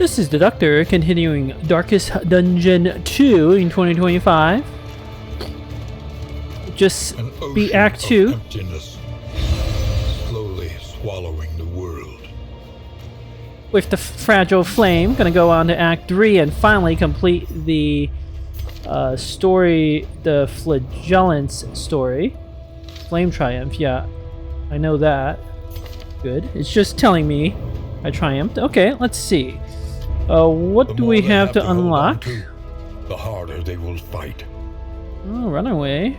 This is the Doctor continuing Darkest Dungeon 2 in 2025. Just be Act 2. Emptiness, slowly swallowing the world. With the fragile flame, gonna go on to Act 3 and finally complete the story, the Flagellant's story. Flame Triumph, yeah, I know that. Good. It's just telling me I triumphed. Okay, let's see. What do we have to unlock? The harder they will fight. Oh, Runaway.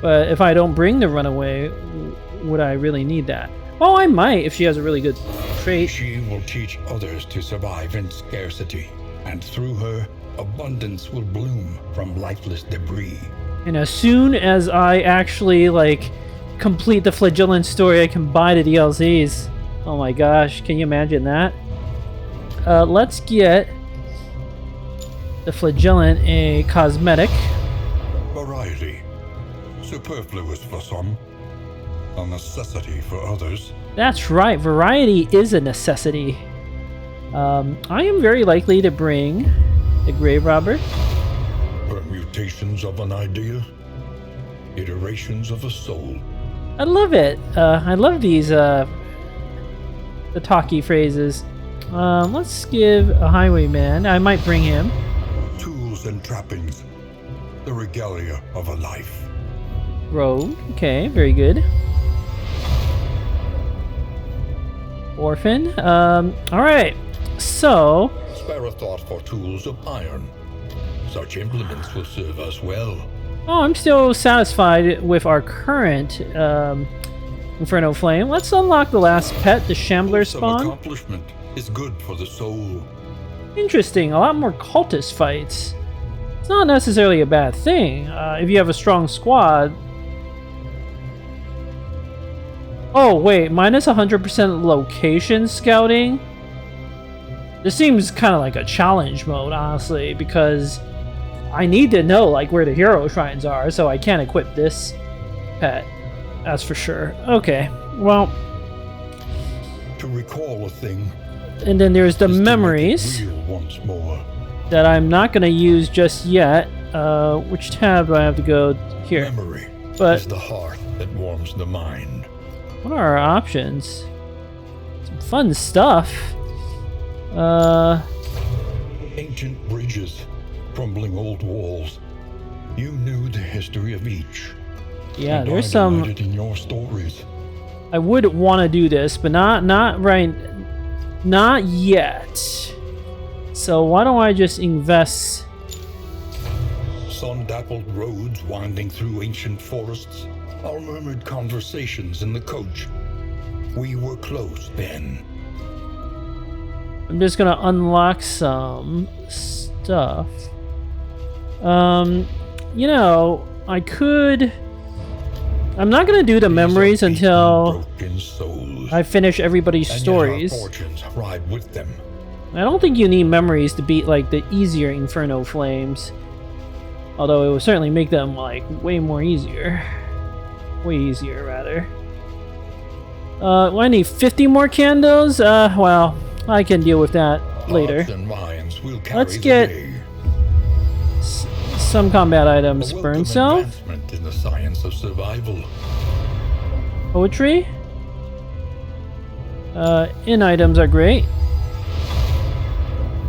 But if I don't bring the Runaway, would I really need that? Oh, I might if she has a really good trait. She will teach others to survive in scarcity, and through her, abundance will bloom from lifeless debris. And as soon as I actually, like, complete the Flagellant story, I can buy the DLCs. Oh my gosh, can you imagine that? Let's get the Flagellant a cosmetic. Variety. Superfluous for some. A necessity for others. That's right, variety is a necessity. I am very likely to bring the Grave Robber. Permutations of an idea. Iterations of a soul. I love it. I love these, the talky phrases. Let's give a Highwayman. I might bring him. Tools and trappings. The regalia of a life. Rogue. Okay, very good. Orphan. Alright. So... Spare a thought for tools of iron. Such implements will serve us well. Oh, I'm still satisfied with our current Inferno Flame. Let's unlock the last pet, the Shambler spawn. Accomplishment is good for the soul. Interesting, a lot more cultist fights. It's not necessarily a bad thing if you have a strong squad. Oh wait, minus 100% location scouting? This seems kind of like a challenge mode, honestly, because I need to know like where the hero shrines are, so I can't equip this pet. That's for sure. Okay, well... To recall a thing. And then there's the memories once more. That I'm not going to use just yet. Which tab do I have to go here? Memory is the heart that warms the mind. What are our options? Some fun stuff. Ancient bridges, crumbling old walls. You knew the history of each. Yeah, and there's I some. in your stories. I would want to do this, but not right. Not yet. So why don't I just invest? Sun-dappled roads winding through ancient forests. Our murmured conversations in the coach. We were close then. I'm just gonna unlock some stuff. You know, I could. I'm not gonna do the memories until I finish everybody's stories. Fortunes ride with them. I don't think you need memories to beat like the easier Inferno Flames. Although it will certainly make them like way more easier. Way easier, rather. I need 50 more candles? Well, I can deal with that later. Let's get some combat items. Burn Cell. In the science of survival. Poetry. In items are great.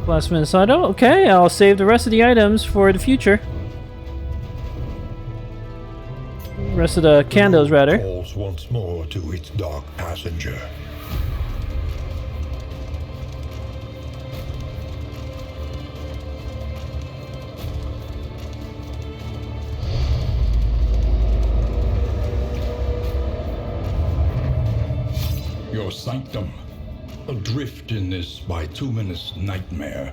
Blasphemous Idol. Okay, I'll save the rest of the items for the future. Rest of the candles, rather. Calls once more to its dark passenger. Your sanctum, adrift in this bituminous nightmare.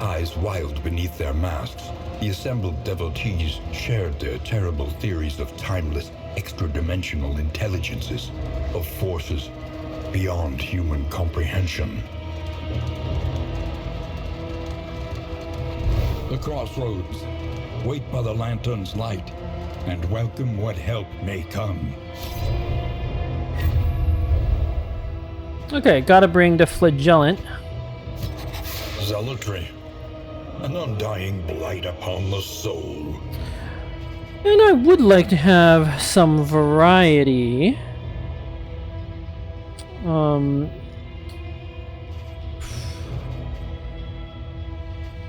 Eyes wild beneath their masks, the assembled devotees shared their terrible theories of timeless, extra-dimensional intelligences, of forces beyond human comprehension. the Crossroads. Wait by the lantern's light, and welcome what help may come. Okay, gotta bring the Flagellant. Zealotry, an undying blight upon the soul. And I would like to have some variety.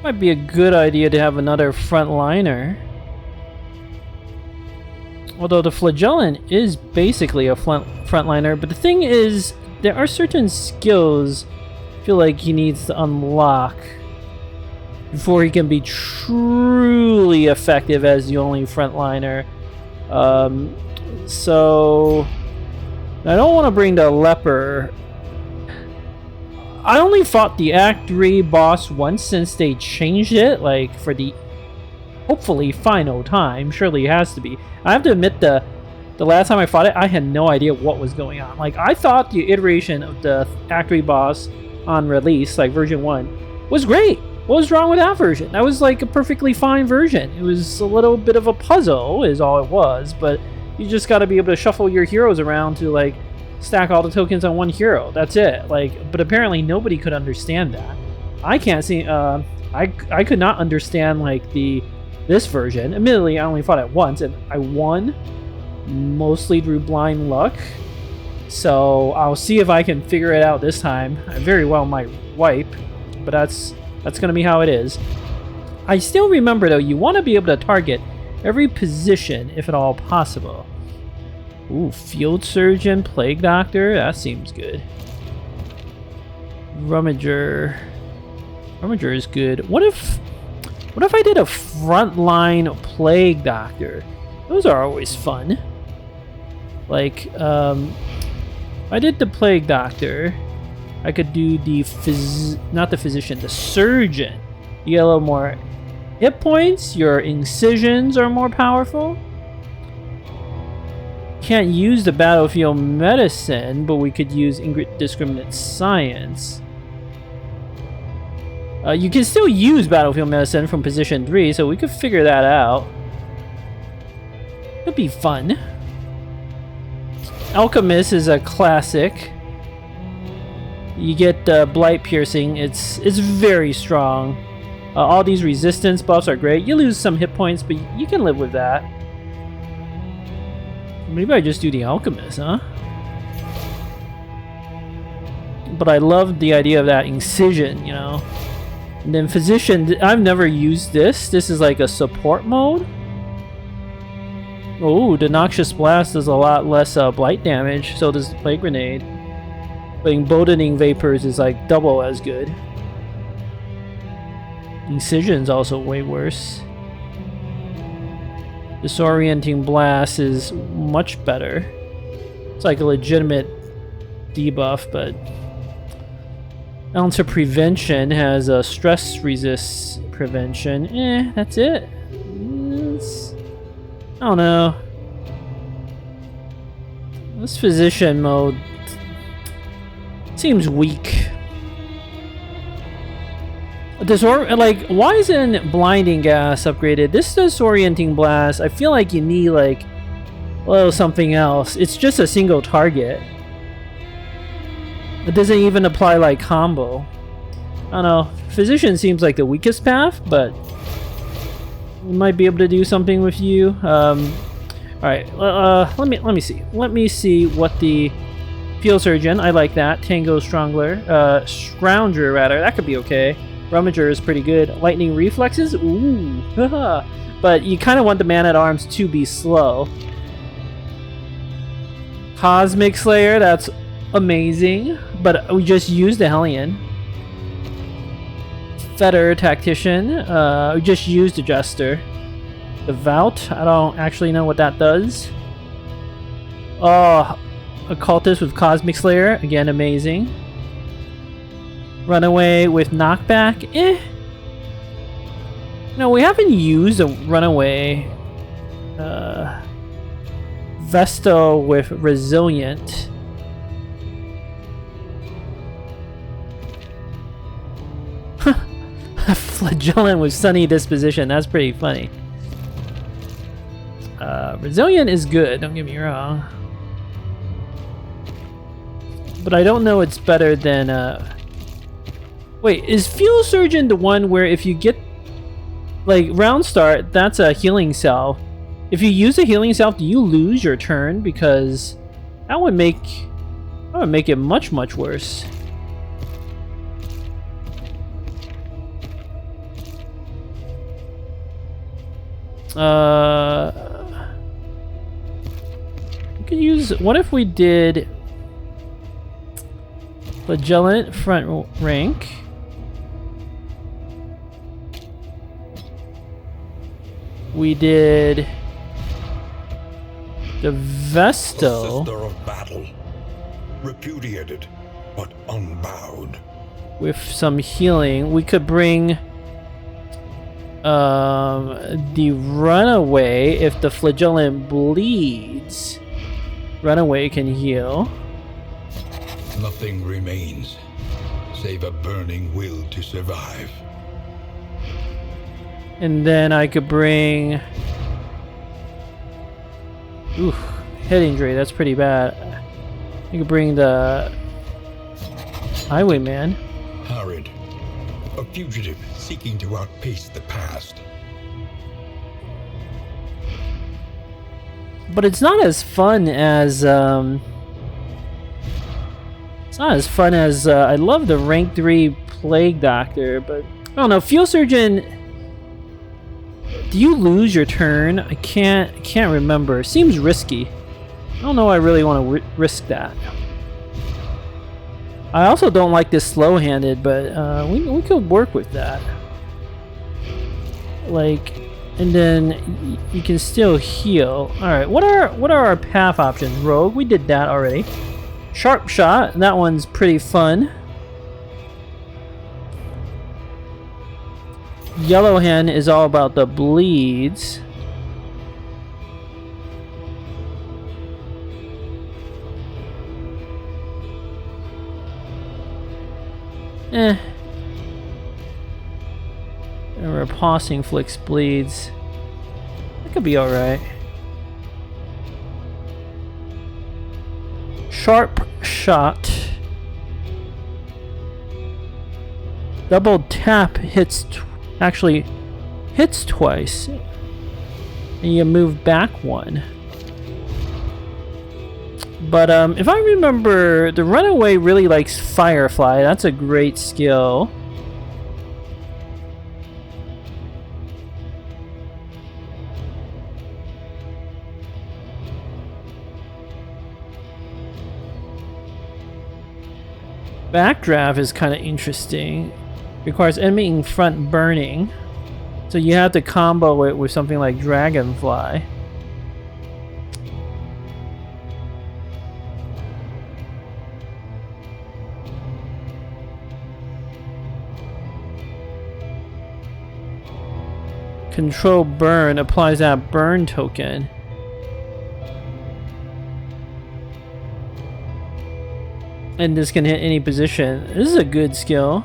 Might be a good idea to have another frontliner. Although the Flagellant is basically a frontliner, but the thing is, there are certain skills I feel like he needs to unlock before he can be truly effective as the only frontliner. So I don't want to bring the leper. I only fought the Act 3 boss once since they changed it, like for the hopefully final time. Surely it has to be. I have to admit, the last time I fought it, I had no idea what was going on. Like, I thought the iteration of the Act 3 boss on release, like version 1, was great. What was wrong with that version? That was like a perfectly fine version. It was a little bit of a puzzle is all it was, but you just got to be able to shuffle your heroes around to like stack all the tokens on one hero. That's it. Like, but apparently nobody could understand that. I can't see. I could not understand like this version. Admittedly, I only fought it once, and I won mostly through blind luck. So I'll see if I can figure it out this time. I very well might wipe, but that's gonna be how it is. I still remember though, you want to be able to target every position if at all possible. Ooh, Field Surgeon, Plague Doctor, that seems good. Rummager is good. What if I did a frontline Plague Doctor? Those are always fun. Like, I did the Plague Doctor. I could do the not the Physician, the Surgeon. You get a little more hit points. Your incisions are more powerful. Can't use the Battlefield Medicine, but we could use Indiscriminate Science. You can still use Battlefield Medicine from position 3, so we could figure that out. It'd be fun. Alchemist is a classic. You get Blight Piercing. It's very strong. All these resistance buffs are great. You lose some hit points, but you can live with that. Maybe I just do the Alchemist, huh? But I love the idea of that incision, you know. And then Physician, I've never used this. This is like a support mode. Oh, the Noxious Blast does a lot less blight damage, so does Plague Grenade. But Emboldening Vapors is like double as good. Incision's also way worse. Disorienting Blast is much better. It's like a legitimate debuff, but Ounce of Prevention has a stress resist prevention. That's it. I don't know. This Physician mode seems weak. Like, why isn't Blinding Gas upgraded? This Disorienting Blast, I feel like you need like a little something else. It's just a single target. It doesn't even apply like combo. I don't know. Physician seems like the weakest path, but we might be able to do something with you. All right. Let me see. Let me see what the Field Surgeon. I like that. Tango Strangler. Scrounger rather. That could be okay. Rummager is pretty good. Lightning Reflexes. Ooh. But you kind of want the Man-at-Arms to be slow. Cosmic Slayer. That's amazing. But we just used the Hellion. Fetter Tactician. We just used the Jester. Devout. I don't actually know what that does. Oh, Occultist with Cosmic Slayer. Again, amazing. Runaway with Knockback. No, we haven't used a Runaway. Vestal with Resilient. Flagellant with sunny disposition. That's pretty funny. Resilient is good, don't get me wrong. But I don't know it's better than... Wait, is Fuel Surgeon the one where if you get... Like, round start, that's a healing salve. If you use a healing salve, do you lose your turn? Because that would make it much, much worse. We could use... What if we did... Flagellant front rank. We did... The Vestal. The sister of battle. Repudiated, but unbowed. With some healing. We could bring... the Runaway, if the Flagellant bleeds. Runaway can heal. Nothing remains, save a burning will to survive. And then I could bring... Ooh, head injury, that's pretty bad. I could bring the... Highwayman. Harried, a fugitive seeking to outpace the past. But it's not as fun as... It's not as fun as... I love the rank 3 Plague Doctor, but... I don't know, Fuel Surgeon... Do you lose your turn? I can't remember. Seems risky. I don't know I really want to risk that. I also don't like this slow-handed, but we could work with that. Like, and then you can still heal. All right, what are our path options? Rogue, we did that already. Sharp shot, that one's pretty fun. Yellow Hand is all about the bleeds. And Riposting flicks bleeds. That could be alright. Sharp shot. Double tap hits actually hits twice. And you move back one. But if I remember, the Runaway really likes Firefly. That's a great skill. Backdraft is kind of interesting. Requires enemy in front burning. So you have to combo it with something like Dragonfly. Control burn applies that burn token. And this can hit any position. This is a good skill.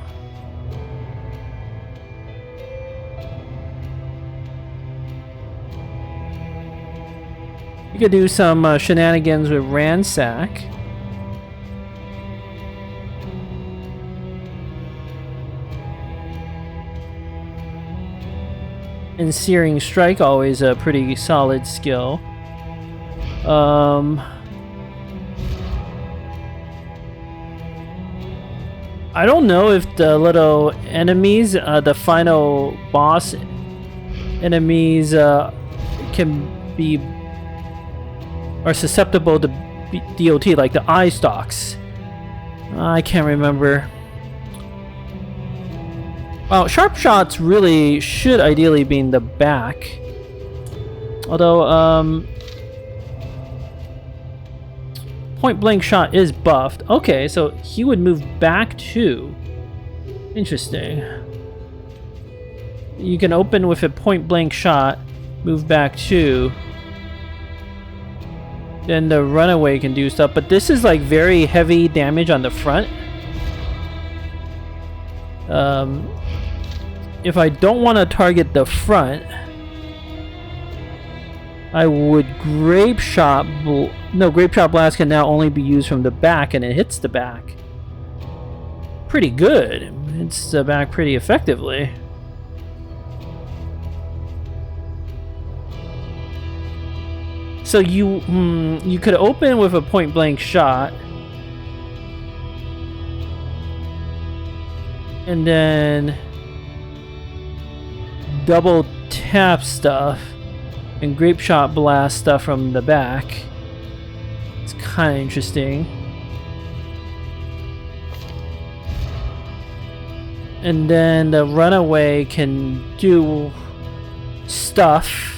You could do some shenanigans with Ransack. And Searing Strike, always a pretty solid skill. I don't know if the little enemies, the final boss enemies, are susceptible to DOT, like the eye stalks. I can't remember. Well, sharp shots really should ideally be in the back. Although, point blank shot is buffed. Okay, so he would move back too. Interesting. You can open with a point blank shot, move back too. Then the Runaway can do stuff, but this is like very heavy damage on the front. if I don't want to target the front, I would Grape Shot. No, Grape Shot Blast can now only be used from the back, and it hits the back. Pretty good. It hits the back pretty effectively. So you could open with a point blank shot, and then double tap stuff and Grape Shot Blast stuff from the back. It's kind of interesting. And then the Runaway can do stuff.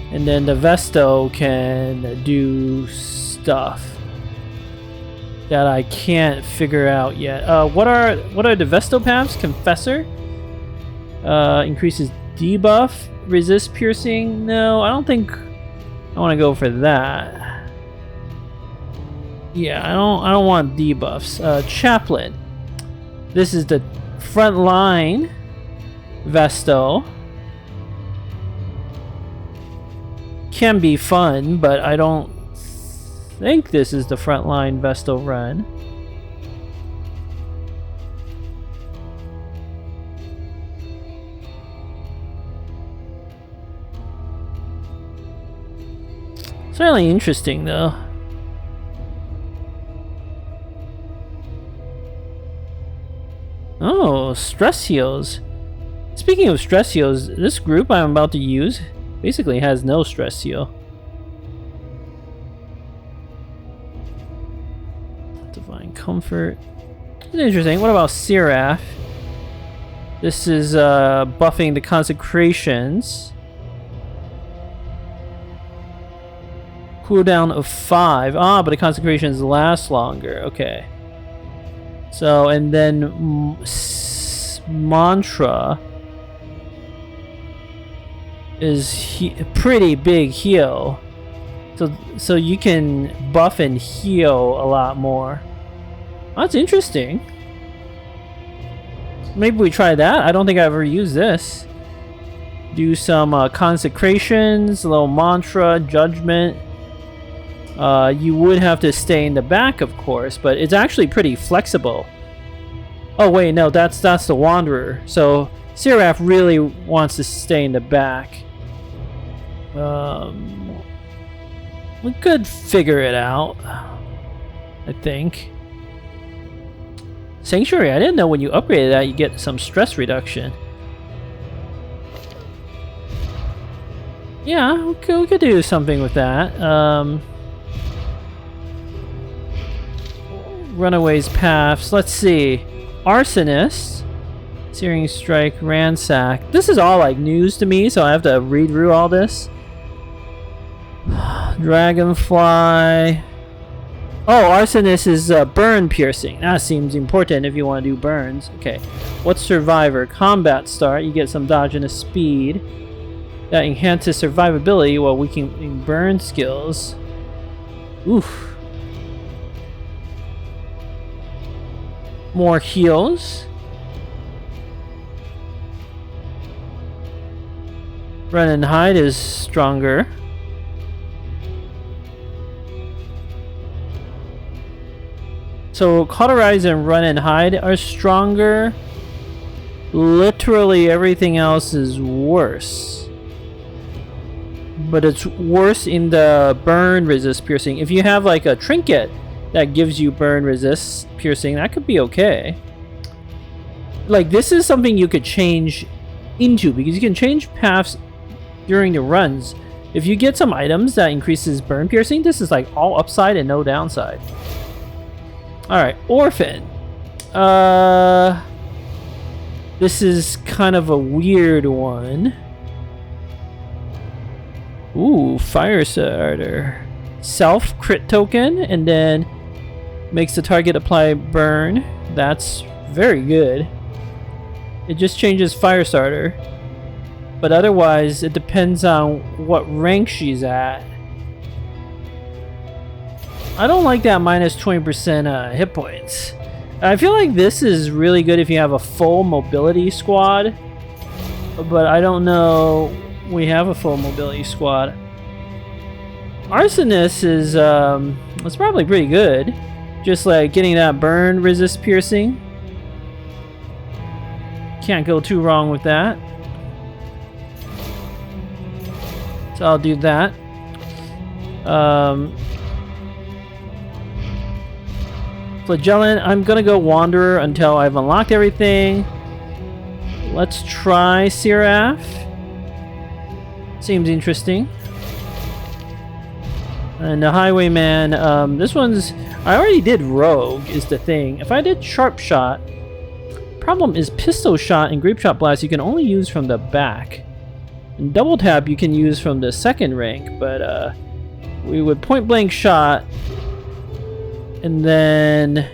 And then the Vestal can do stuff that I can't figure out yet. What are the Vestal paths? Confessor increases debuff, resist piercing. No, I don't think I want to go for that. Yeah, I don't want debuffs. Chaplain. This is the front line Vestal. Can be fun, but I don't think this is the frontline Vestal run. Certainly interesting though. Oh, stress heals. Speaking of stress heals, this group I'm about to use basically has no stress heal. Divine Comfort. That's interesting. What about Seraph? This is buffing the consecrations. Cooldown of 5. Ah, but the consecrations last longer. Okay. So, and then Mantra is pretty big heal. So you can buff and heal a lot more. That's interesting. Maybe we try that. I don't think I've ever used this. Do some consecrations, a little mantra, judgment. You would have to stay in the back, of course, but it's actually pretty flexible. Oh wait, no, that's the Wanderer. So Seraph really wants to stay in the back. We could figure it out, I think. Sanctuary, I didn't know when you upgraded that you get some stress reduction. Yeah, we could do something with that. Runaway's paths. Let's see. Arsonist, Searing Strike, Ransack. This is all like news to me, so I have to read through all this. Dragonfly. Oh, Arsonist is burn piercing. That seems important if you want to do burns. Okay. What's Survivor? Combat start. You get some dodge and a speed. That enhances survivability while weakening burn skills. Oof. More heals. Run and hide is stronger. So cauterize and run and hide are stronger. Literally everything else is worse. But it's worse in the burn resist piercing. If you have like a trinket that gives you burn resist piercing, that could be okay. Like this is something you could change into because you can change paths during the runs. If you get some items that increases burn piercing, this is like all upside and no downside. Alright, Orphan. This is kind of a weird one. Ooh, Fire Starter. Self crit token and then makes the target apply burn. That's very good. It just changes Fire Starter. But otherwise, it depends on what rank she's at. I don't like that minus 20% hit points. I feel like this is really good if you have a full mobility squad, but I don't know we have a full mobility squad. Arsonist is it's probably pretty good. Just like getting that burn resist piercing. Can't go too wrong with that. So I'll do that. Flagellant, I'm gonna go Wanderer until I've unlocked everything. Let's try Seraph. Seems interesting. And the Highwayman, this one's... I already did Rogue, is the thing. If I did Sharp Shot... Problem is Pistol Shot and Grape Shot Blast you can only use from the back. And Double Tap you can use from the second rank, but we would Point Blank Shot... And then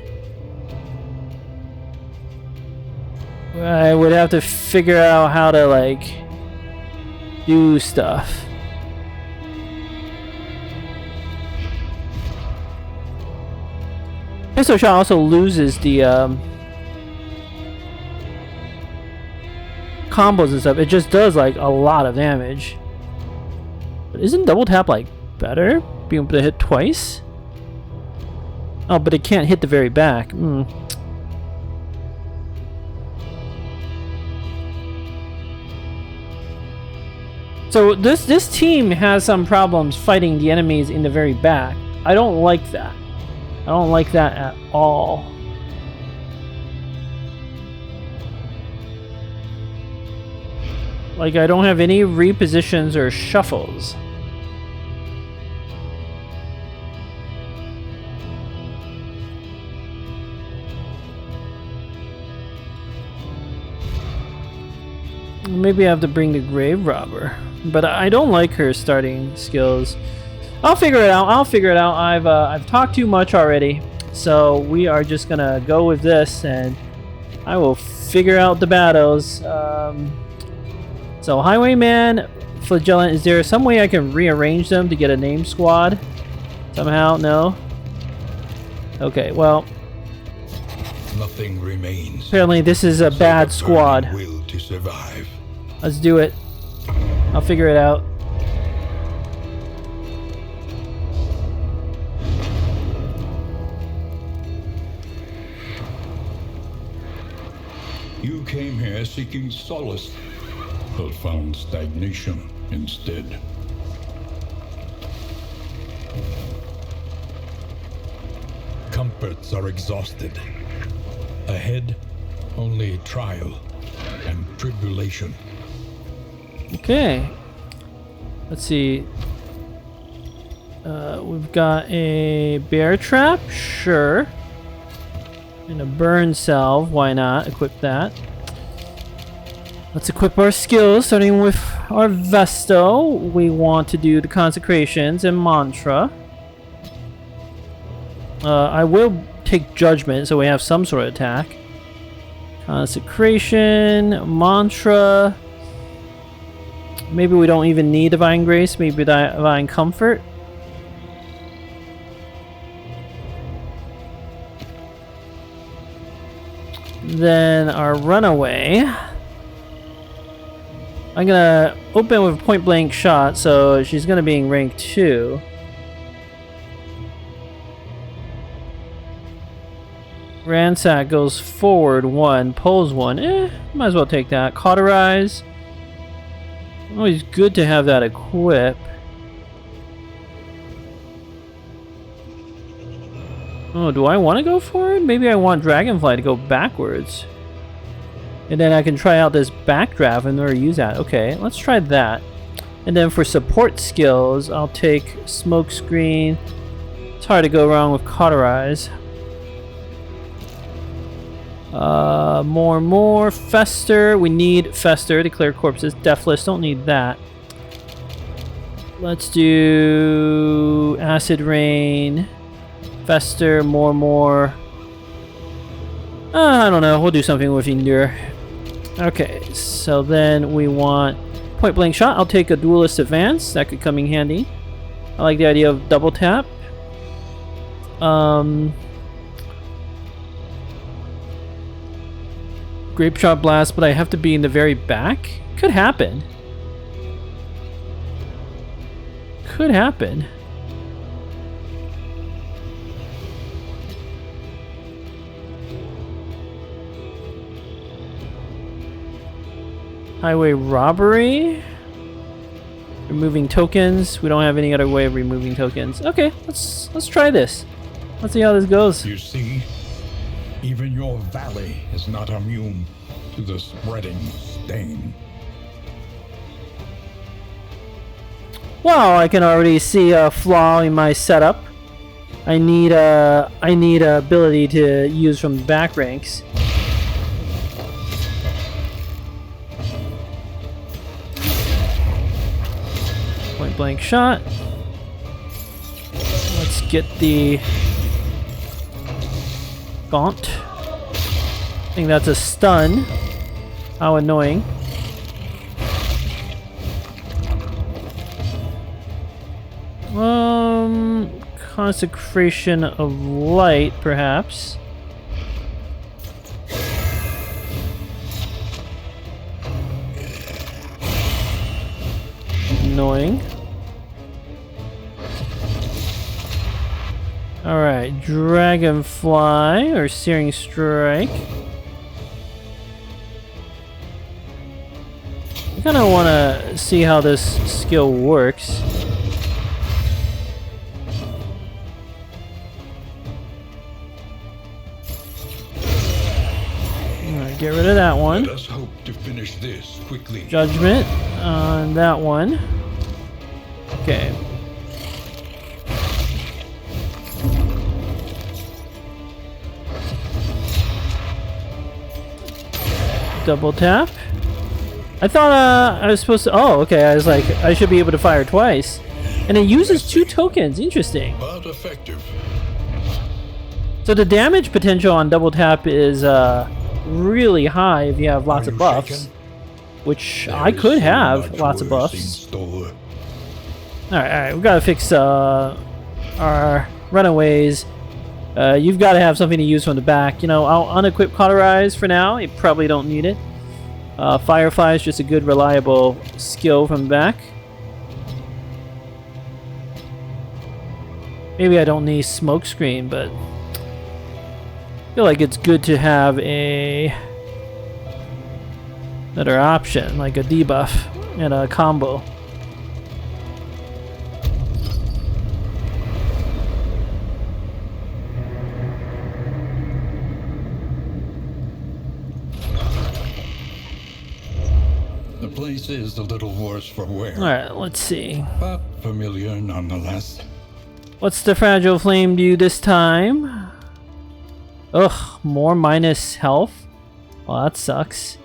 I would have to figure out how to like do stuff. Pistol Shot also loses the combos and stuff. It just does like a lot of damage. But isn't Double Tap like better? Being able to hit twice? Oh, but it can't hit the very back. So this team has some problems fighting the enemies in the very back. I don't like that. I don't like that at all. Like, I don't have any repositions or shuffles. Maybe I have to bring the Grave Robber, but I don't like her starting skills. I'll figure it out. I've talked too much already, so we are just gonna go with this, and I will figure out the battles. So Highwayman, Flagellant. Is there some way I can rearrange them to get a name squad? Somehow, no. Okay, well. Nothing remains. Apparently, this is a bad squad. Will to survive. Let's do it. I'll figure it out. You came here seeking solace, but found stagnation instead. Comforts are exhausted. Ahead, only trial and tribulation. Okay. Let's see. We've got a bear trap, sure. And a burn salve, why not? Equip that. Let's equip our skills, starting with our Vestal. We want to do the consecrations and mantra. I will take judgment, so we have some sort of attack. Consecration, mantra. Maybe we don't even need divine grace, maybe divine comfort. Then our runaway. I'm gonna open with a point blank shot, so she's gonna be in rank 2. Ransack goes forward 1, pulls 1. Might as well take that. Cauterize. Always good to have that equip. Oh, do I want to go forward? Maybe I want Dragonfly to go backwards. And then I can try out this backdraft and never use that. Okay, let's try that. And then for support skills, I'll take Smokescreen. It's hard to go wrong with Cauterize. More. Fester. We need Fester to clear corpses. Deathless, don't need that. Let's do Acid Rain. Fester, more. I don't know. We'll do something with Endure. Okay, so then we want point blank shot. I'll take a Duelist Advance. That could come in handy. I like the idea of double tap. Grape shot blast, but I have to be in the very back? Could happen. Could happen. Highway robbery. Removing tokens. We don't have any other way of removing tokens. Okay, let's try this. Let's see how this goes. You see, even your valley is not immune to the spreading stain. Wow, I can already see a flaw in my setup. I need a ability to use from the back ranks. Point blank shot. Let's get the gaunt. I think that's a stun. How annoying. Consecration of light, perhaps. Annoying. Alright, Dragonfly or Searing Strike. I kind of want to see how this skill works. Alright, get rid of that one. Let us hope to finish this quickly. Judgment on that one. Okay. Double tap. I thought I was supposed to. Oh, okay. I was like, I should be able to fire twice, and it uses 2 tokens. Interesting. But effective. So the damage potential on double tap is really high if you have lots of buffs, which I could have lots of buffs. All right. We gotta fix our runaways. You've got to have something to use from the back. You know, I'll unequip Cauterize for now. You probably don't need it. Firefly is just a good, reliable skill from the back. Maybe I don't need Smokescreen, but I feel like it's good to have another option, like a debuff and a combo. The place is a little worse for wear. Alright, let's see. But familiar nonetheless. What's the Fragile Flame do this time? Ugh, more minus health? Well, that sucks.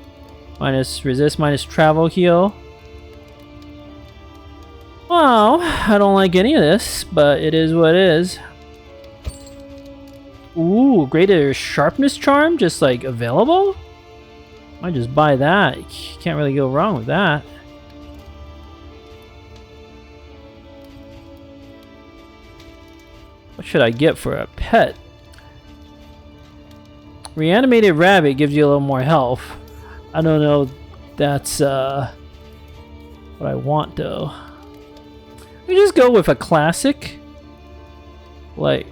Minus resist, minus travel heal. Well, I don't like any of this, but it is what it is. Ooh, greater sharpness charm, just like available? Might just buy that. You can't really go wrong with that. What should I get for a pet? Reanimated rabbit gives you a little more health. I don't know. That's what I want though. We just go with a classic. Like,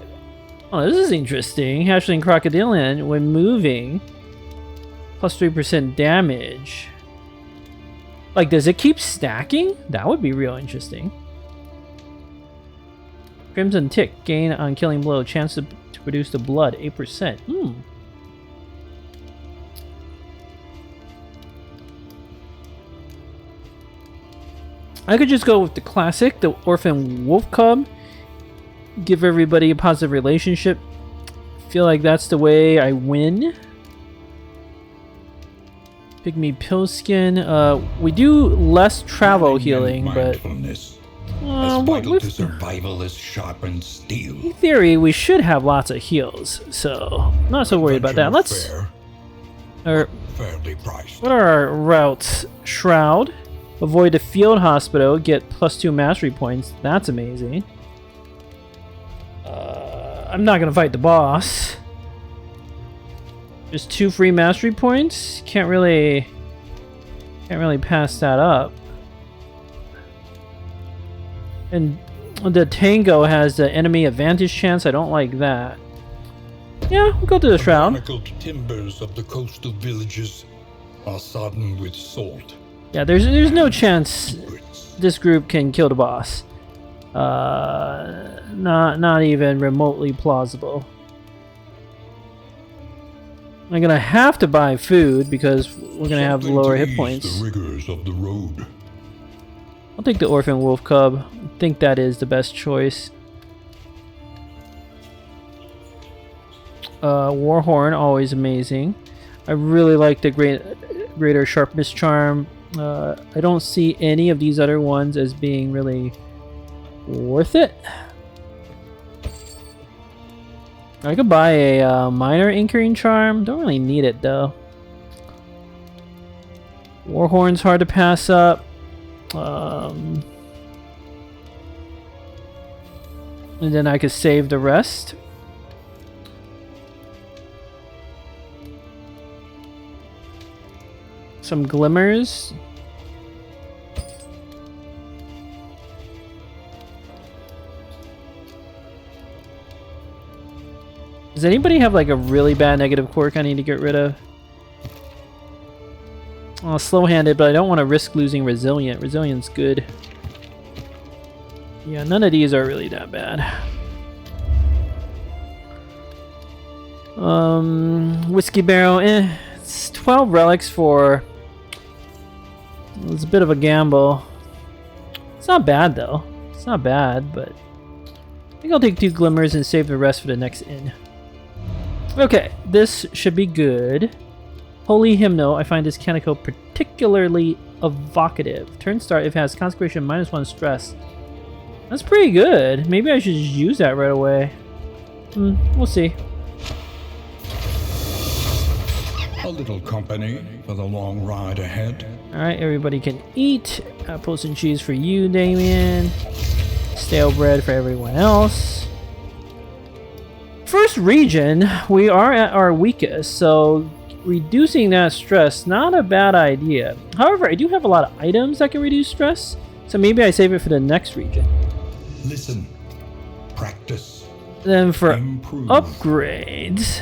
oh, this is interesting. Hatchling Crocodilian when moving. Plus 3% damage. Like, does it keep stacking? That would be real interesting. Crimson Tick. Gain on killing blow. Chance to produce the blood. 8%. I could just go with the classic. The Orphan Wolf Cub. Give everybody a positive relationship. Feel like that's the way I win. Pygmy Pillskin. We do less travel healing, but as vital to survival as sharpened steel. In theory, we should have lots of heals, so not so worried about that. Let's. Fairly priced. What are our routes? Shroud. Avoid the field hospital. Get +2 mastery points. That's amazing. I'm not gonna fight the boss. Just 2 free mastery points. Can't really pass that up. And the Tango has the enemy advantage chance. I don't like that. Yeah, we'll go to the Shroud. The manacled timbers of the coastal villages are sodden with salt. Yeah, there's no chance this group can kill the boss. Not even remotely plausible. I'm gonna have to buy food because we're gonna have lower hit points. The rigors of the road. I'll take the Orphan Wolf Cub. I think that is the best choice. Warhorn, always amazing. I really like the Greater Sharpness Charm. I don't see any of these other ones as being really worth it. I could buy a minor anchoring charm. Don't really need it though. Warhorn's hard to pass up. And then I could save the rest. Some glimmers. Does anybody have like a really bad negative quirk I need to get rid of? Oh, slow-handed, but I don't want to risk losing resilient. Resilient's good. Yeah, none of these are really that bad. Whiskey barrel, it's 12 relics for... It's a bit of a gamble. It's not bad though. It's not bad, but I think I'll take 2 glimmers and save the rest for the next inn. Okay, this should be good. Holy Hymnal, I find this Kaneko particularly evocative. Turn start if it has consecration -1 stress. That's pretty good. Maybe I should just use that right away. We'll see. A little company for the long ride ahead. Alright, everybody can eat. Apples and cheese for you, Damien. Stale bread for everyone else. First region, we are at our weakest, so reducing that stress, not a bad idea. However, I do have a lot of items that can reduce stress, so maybe I save it for the next region. Listen, practice, then for improve. Upgrades...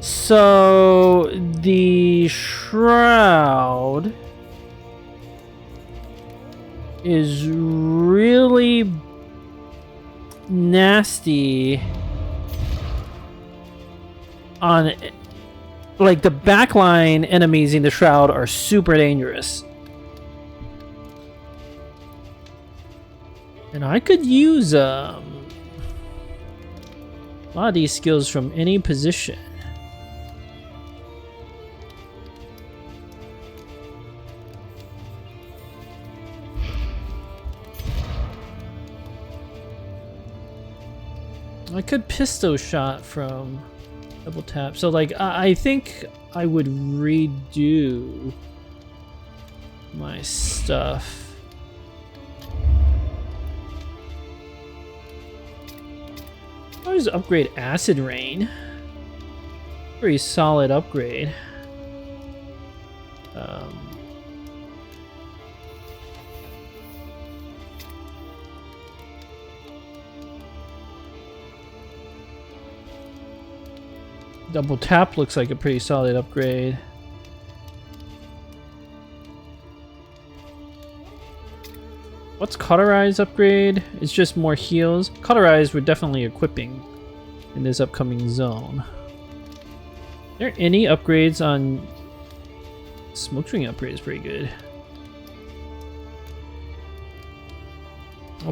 So the Shroud is really nasty on, like, the backline enemies in the Shroud are super dangerous. And I could use a lot of these skills from any position. I could pistol shot from double tap. So like I think I would redo my stuff. I'll just upgrade Acid Rain. Pretty solid upgrade. Double tap looks like a pretty solid upgrade. What's Cauterize upgrade? It's just more heals. Cauterize we're definitely equipping in this upcoming zone. Are there any upgrades on... Smokestring upgrade is pretty good.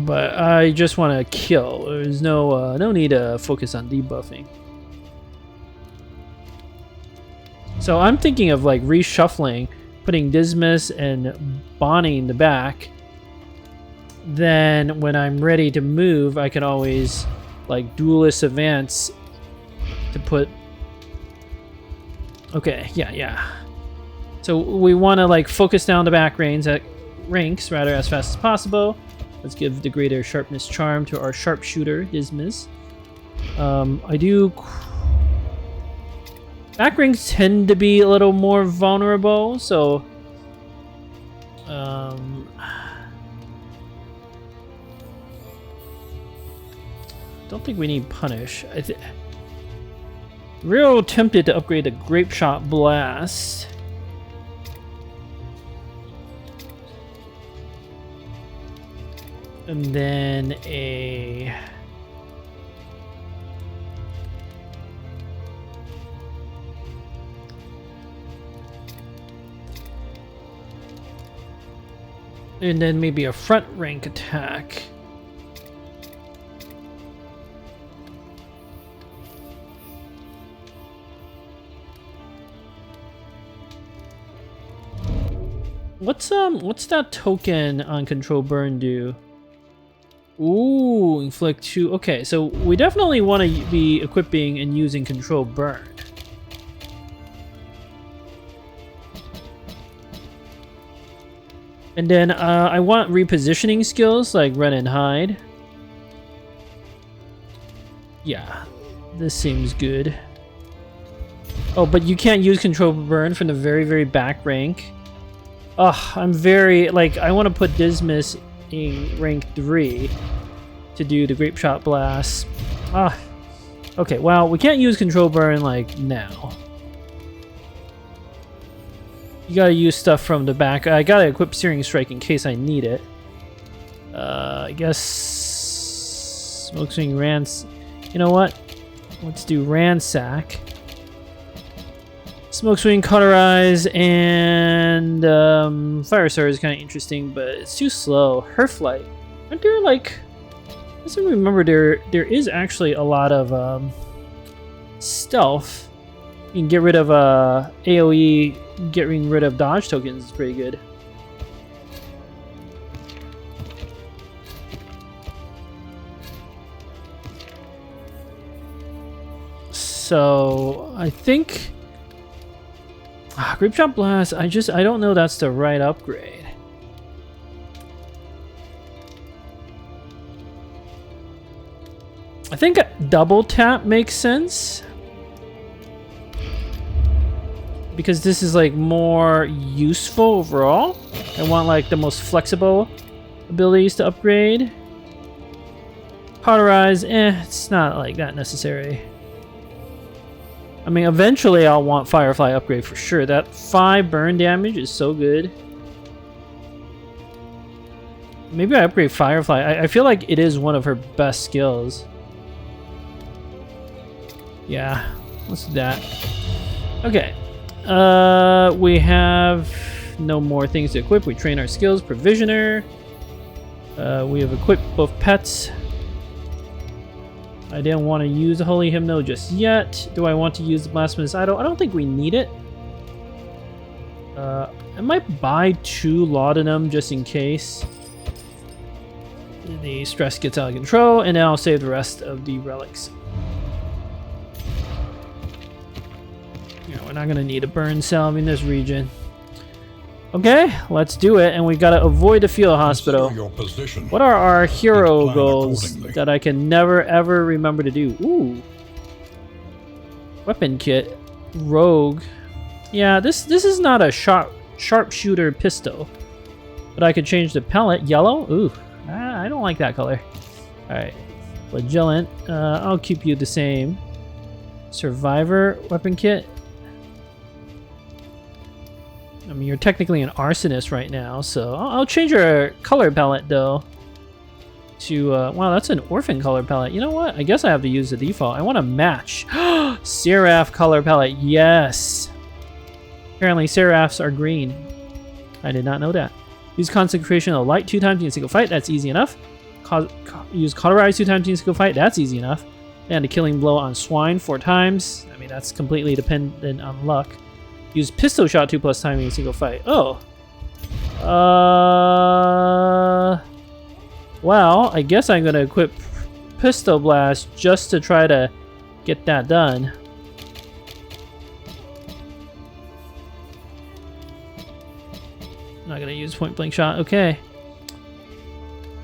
But I just want to kill. There's no need to focus on debuffing. So I'm thinking of like reshuffling, putting Dismas and Bonnie in the back. Then when I'm ready to move, I can always like Duelist Advance to put... Okay, yeah. So we want to like focus down the back ranks rather as fast as possible. Let's give the greater sharpness charm to our sharpshooter Dismas. Back ranks tend to be a little more vulnerable, so don't think we need punish. Real tempted to upgrade the grape shot blast. And then a and then maybe a front rank attack. What's that token on control burn do? Ooh, inflict 2. Okay, so we definitely want to be equipping and using control burn. And then I want repositioning skills like run and hide. Yeah, this seems good. Oh, but you can't use control burn from the very back rank. Oh, I'm very like I want to put Dismas in rank 3 to do the grape shot blast. Ah, okay. Well, we can't use control burn like now. You gotta use stuff from the back. I gotta equip Searing Strike in case I need it. I guess Smoke Swing Rans. You know what? Let's do Ransack. Smoke Swing, Cauterize, and Fire Sword is kind of interesting, but it's too slow. Herflight. Aren't there like? I just remember there is actually a lot of stealth. You can get rid of AOE. Getting rid of dodge tokens is pretty good. So I think Grape Shot Blast. I don't know that's the right upgrade. I think double tap makes sense. Because this is like more useful overall. I want like the most flexible abilities to upgrade. Cauterize, it's not like that necessary. I mean, eventually I'll want Firefly upgrade for sure. That 5 burn damage is so good. Maybe I upgrade Firefly. I feel like it is one of her best skills. Yeah, let's do that. Okay. We have no more things to equip. We train our skills. Provisioner. We have equipped both pets. I didn't want to use the Holy Hymno just yet. Do I want to use the Blasphemous Idol? I don't think we need it. I might buy 2 Laudanum just in case the stress gets out of control, and then I'll save the rest of the relics. We're not going to need a burn salve in this region. Okay, let's do it. And we got to avoid the field hospital. What are our hero goals that I can never ever remember to do? Ooh. Weapon kit. Rogue. Yeah, this is not a sharpshooter pistol. But I could change the pellet. Yellow? Ooh. I don't like that color. Alright. Flagellant. I'll keep you the same. Survivor weapon kit. I mean, you're technically an arsonist right now, so I'll change your color palette, though, to, wow, that's an orphan color palette. You know what? I guess I have to use the default. I want to match. Seraph color palette, yes! Apparently, Seraphs are green. I did not know that. Use Consecration of Light 2 times in a single fight, that's easy enough. Use Cauterize 2 times in a single fight, that's easy enough. And a Killing Blow on Swine 4 times. I mean, that's completely dependent on luck. Use Pistol Shot 2+ time in a single fight. Oh. Well, I guess I'm going to equip Pistol Blast just to try to get that done. not gonna use point blank shot. Okay.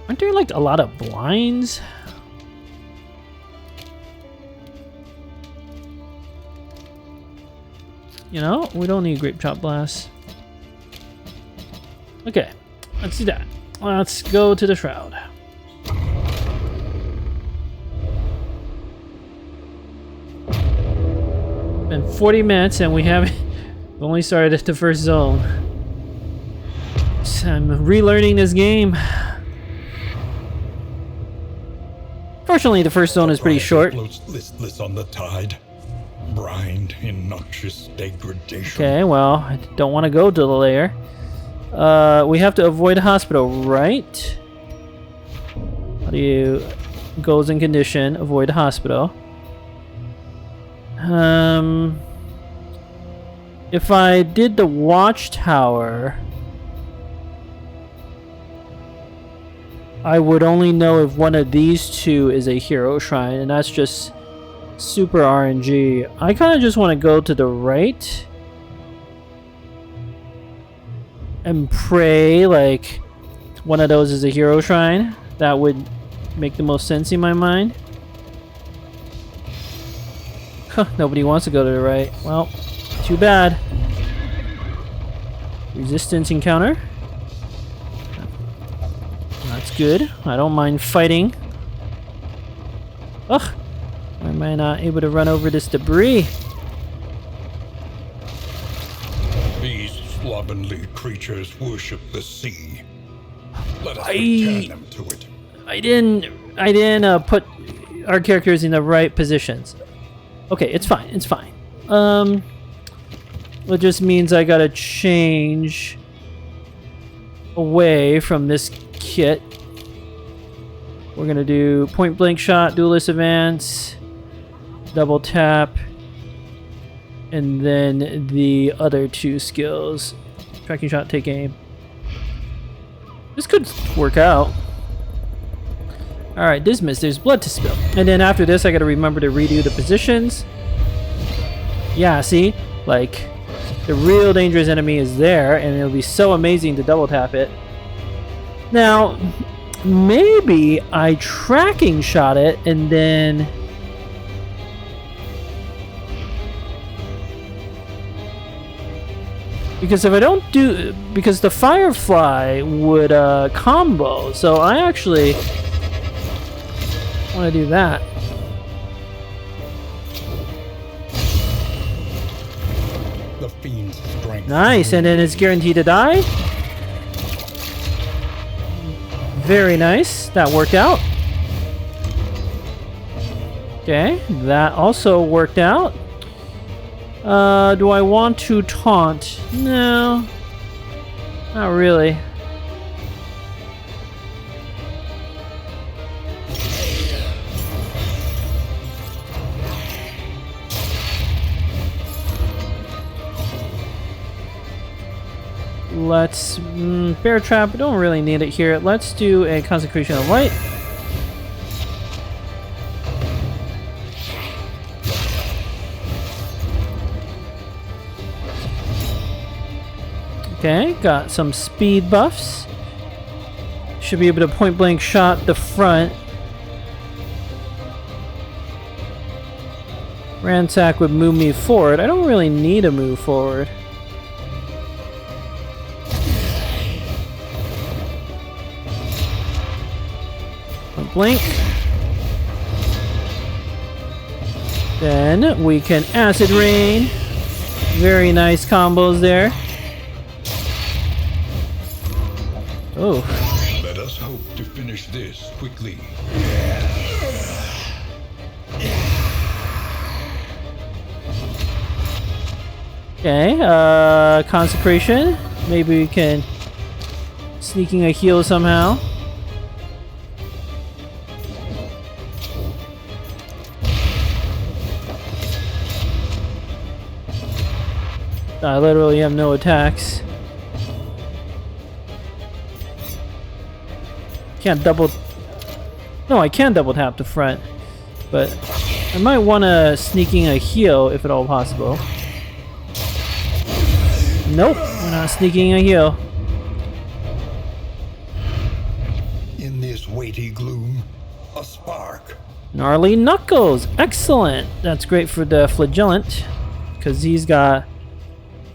Aren't there like a lot of blinds? You know, we don't need grape chop blast. Okay, let's do that. Let's go to the Shroud. Been 40 minutes and we haven't only started at the first zone. So I'm relearning this game. Fortunately, the first zone is pretty short. Floats listless on the tide, brined in noxious degradation. Okay, well, I don't want to go to the lair. We have to avoid a hospital, right? How do you... Goals and condition, avoid a hospital. If I did the watchtower, I would only know if one of these two is a hero shrine, and that's just super RNG. I kind of just want to go to the right and pray like one of those is a hero shrine. That would make the most sense in my mind. Huh, nobody wants to go to the right. Well, too bad. Resistance encounter. That's good. I don't mind fighting. Ugh. Why am I not able to run over this debris? These slovenly creatures worship the sea. Let us return them to it. I didn't put our characters in the right positions. Okay, it's fine. It's fine. It just means I gotta change away from this kit. We're gonna do point blank shot, duelist advance, double tap, and then the other two skills. Tracking shot, take aim. This could work out. Alright, dismiss. There's blood to spill. And then after this, I gotta remember to redo the positions. Yeah, see? Like, the real dangerous enemy is there, and it'll be so amazing to double tap it. Now, maybe I tracking shot it, and then... Because if I don't do... Because the Firefly would combo, so I actually... want to do that. The fiend's strength. Nice, and then it's guaranteed to die. Very nice. That worked out. Okay, that also worked out. Do I want to taunt? No. Not really. Let's... bear trap, we don't really need it here. Let's do a consecration of light. Okay, got some speed buffs. Should be able to point blank shot the front. Ransack would move me forward. I don't really need to move forward. Blink. Then we can acid rain. Very nice combos there. Oh. Let us hope to finish this quickly. Okay, consecration. Maybe we can sneaking a heal somehow. I literally have no attacks. Can't double... No, I can double tap the front. But I might want to sneaking a heal if at all possible. Nope, we're not sneaking a heal. this weighty gloom, a spark. Gnarly Knuckles! Excellent! That's great for the Flagellant, because he's got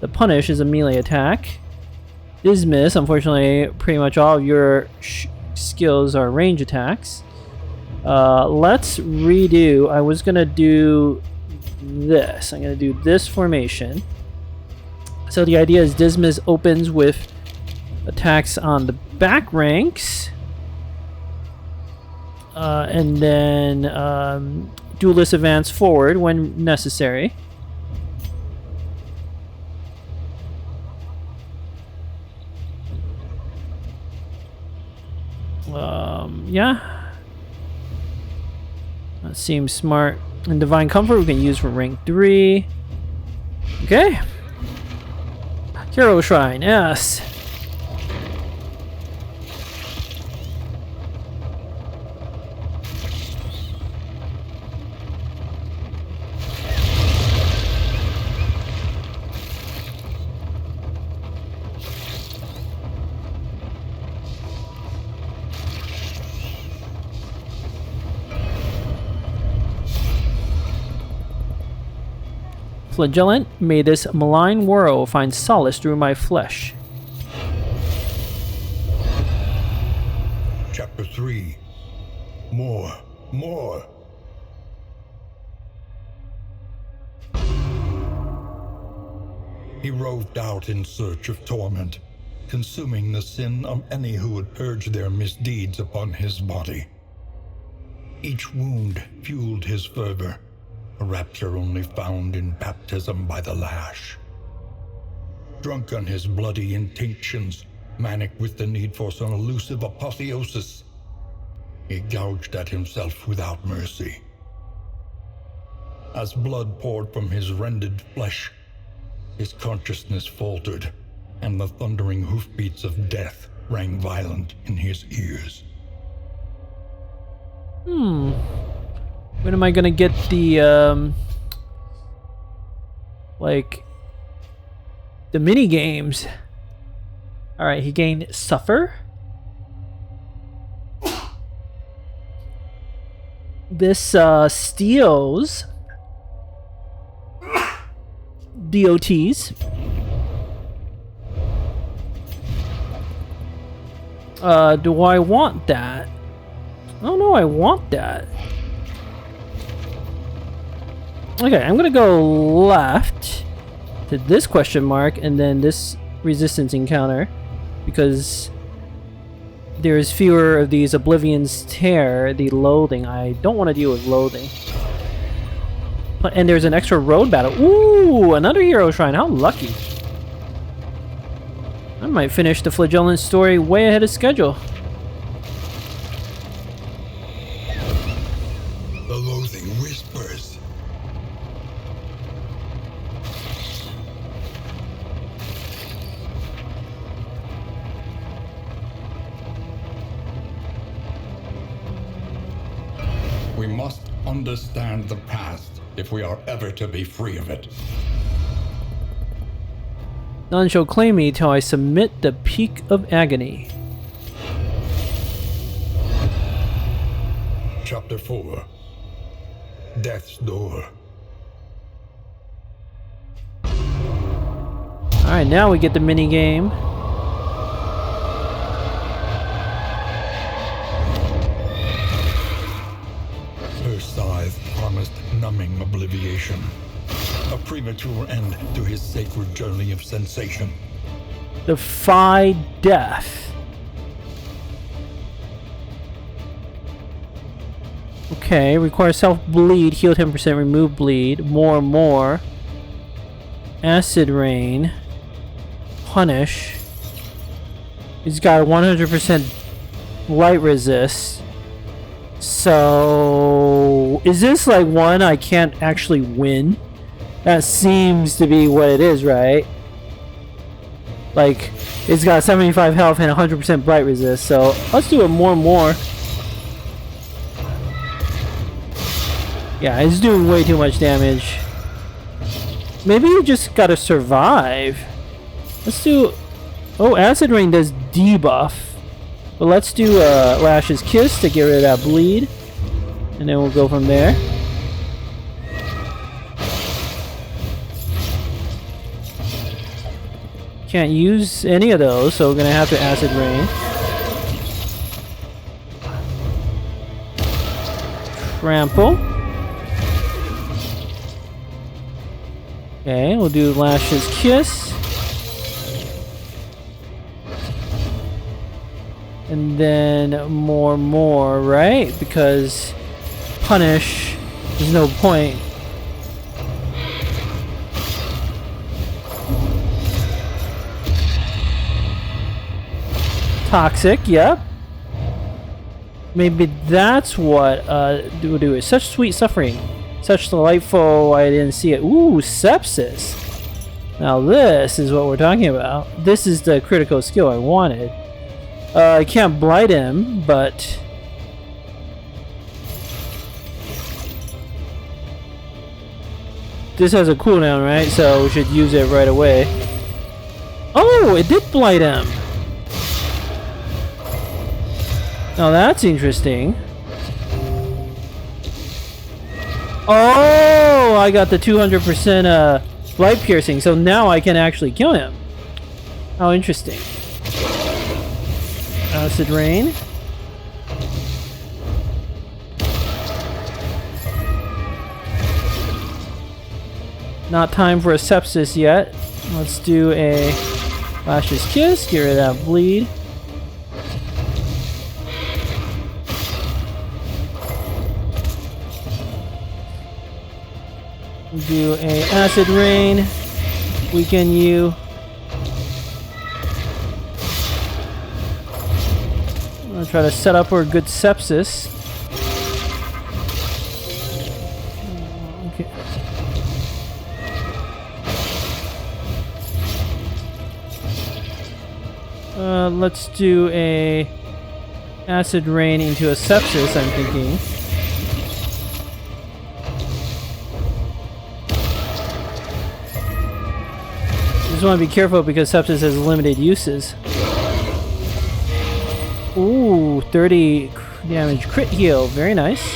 the Punish is a melee attack. Dismiss, unfortunately, pretty much all of your skills are range attacks. Let's redo. I was gonna do this. I'm gonna do this formation. So the idea is Dismiss opens with attacks on the back ranks. And then Duelist advance forward when necessary. Yeah. That seems smart. And Divine Comfort we can use for rank 3. Okay. Hero Shrine, yes. Flagellant, may this malign world find solace through my flesh. Chapter 3. More. He roved out in search of torment, consuming the sin of any who would purge their misdeeds upon his body. Each wound fueled his fervor, a rapture only found in baptism by the lash. Drunk on his bloody intinctions, manic with the need for some elusive apotheosis, he gouged at himself without mercy. As blood poured from his rended flesh, his consciousness faltered, and the thundering hoofbeats of death rang violent in his ears. When am I gonna get the, like, the mini games? Alright, he gained Suffer. This, steals DOTs. Do I want that? Oh no, I want that. Okay, I'm gonna go left to this question mark and then this resistance encounter because there's fewer of these Oblivion's Tear, the loathing. I don't want to deal with loathing. And there's an extra road battle. Ooh, another hero shrine. How lucky. I might finish the Flagellant story way ahead of schedule. The loathing whispers. We must understand the past if we are ever to be free of it. None shall claim me till I submit the peak of agony. Chapter 4. Death's Door. Alright, now we get the mini game. Her scythe promised numbing obliviation. A premature end to his sacred journey of sensation. Defy death. Okay, require self-bleed, heal 10%, remove bleed, more. Acid rain. Punish. He's got 100% light resist. So, is this like one I can't actually win? That seems to be what it is, right? Like, it's got 75 health and 100% blight resist, so let's do it more. Yeah, it's doing way too much damage. Maybe you just gotta survive. Let's do... Oh, Acid Rain does debuff. But let's do Lash's Kiss to get rid of that bleed. And then we'll go from there. Can't use any of those, so we're going to have to Acid Rain. Trample. Okay, we'll do Lash's Kiss. And then more, right? Because Punish, there's no point. Toxic, yep. Maybe that's what we'll do. Such sweet suffering. Such delightful, I didn't see it. Ooh, Sepsis. Now this is what we're talking about. This is the critical skill I wanted. I can't blight him, but... this has a cooldown, right? So we should use it right away. Oh, it did blight him! Now that's interesting. Oh, I got the 200% blight piercing, so now I can actually kill him. How interesting. Acid Rain. Not time for a Sepsis yet. Let's do a Lash's Kiss, get rid of that bleed. Do a Acid Rain, weaken you. I'm gonna try to set up for a good Sepsis. Okay. Let's do a Acid Rain into a Sepsis, I'm thinking. Just want to be careful because Sepsis has limited uses. Ooh, 30 damage crit heal. Very nice.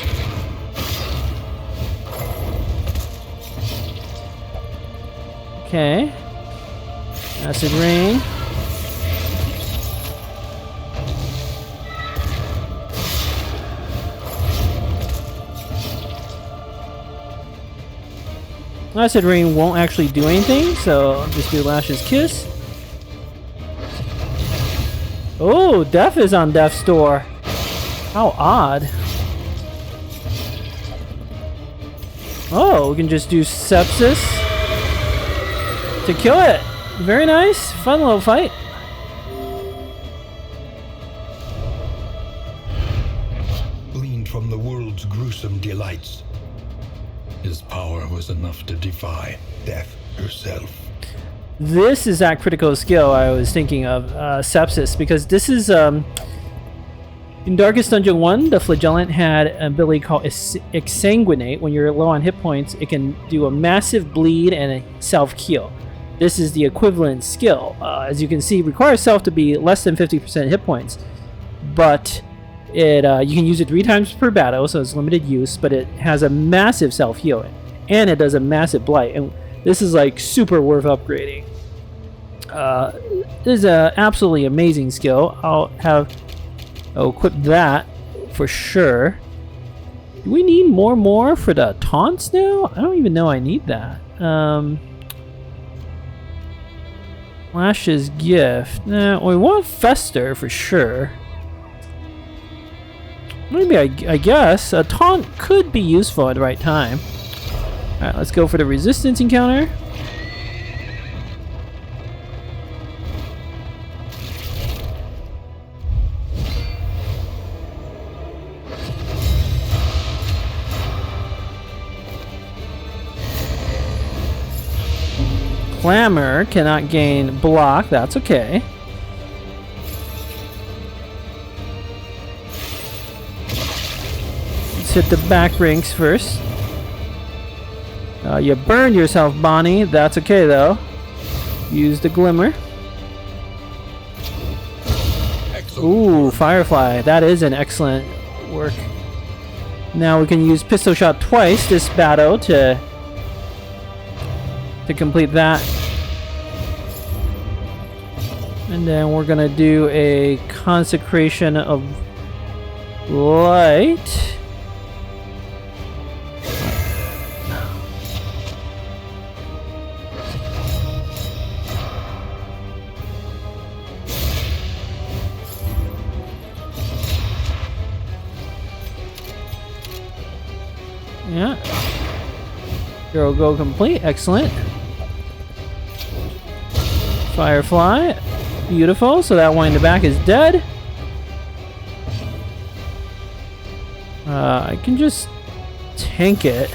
Okay. Acid Rain. Acid Rain won't actually do anything, so I'll just do Lash's Kiss. Oh, Death is on Death's Door. How odd. Oh, we can just do Sepsis to kill it. Very nice. Fun little fight. Gleaned from the world's gruesome delights, his power was enough to defy death herself. This is that critical skill I was thinking of, Sepsis, because this is, in Darkest Dungeon 1, the Flagellant had an ability called Exsanguinate. When you're low on hit points, it can do a massive bleed and a self-heal. This is the equivalent skill. As you can see, requires self to be less than 50% hit points, but it you can use it 3 times per battle, so it's limited use, but it has a massive self-heal, and it does a massive blight, and this is like super worth upgrading. This is an absolutely amazing skill. I'll equip that for sure. Do we need more for the taunts now? I don't even know I need that. Lash's Gift. Nah, we want Fester for sure. Maybe I guess a taunt could be useful at the right time. Alright, let's go for the resistance encounter. Clamor cannot gain block, that's okay. Let's hit the back ranks first. You burned yourself, Bonnie. That's okay, though. Use the Glimmer. Ooh, Firefly. That is an excellent work. Now we can use pistol shot twice this battle to complete that. And then we're gonna do a consecration of light. Yeah. Hero go complete. Excellent. Firefly. Beautiful. So that one in the back is dead. I can just tank it.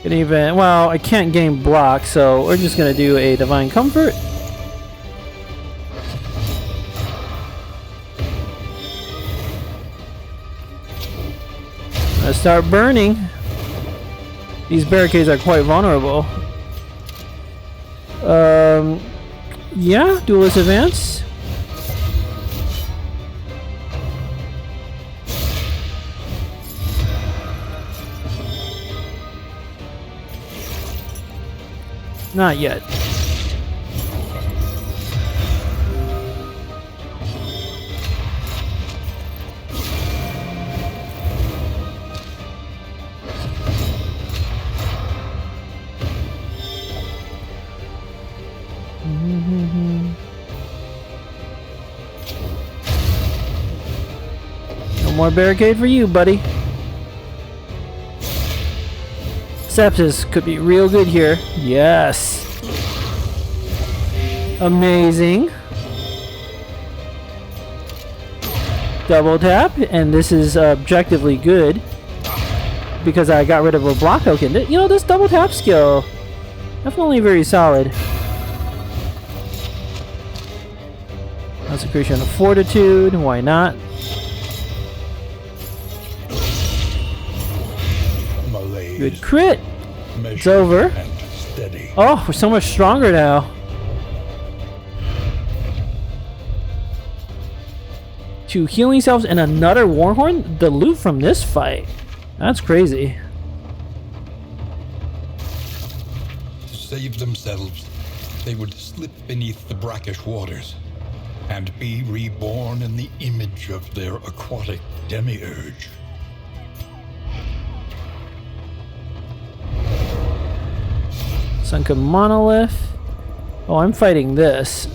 Can even, well, I can't gain block, so we're just gonna do a Divine Comfort. Let's start burning. These barricades are quite vulnerable. Yeah, Duelist Advance. Not yet. No more barricade for you, buddy. Sepsis could be real good here. Yes. Amazing. Double tap, and this is objectively good because I got rid of a block token. You know, this double tap skill, definitely very solid. Consecration of Fortitude, why not? Good crit. It's over. Oh, we're so much stronger now. 2 healing cells and another Warhorn? The loot from this fight. That's crazy. To save themselves, they would slip beneath the brackish waters and be reborn in the image of their aquatic demiurge. Sunken Monolith. Oh, I'm fighting this.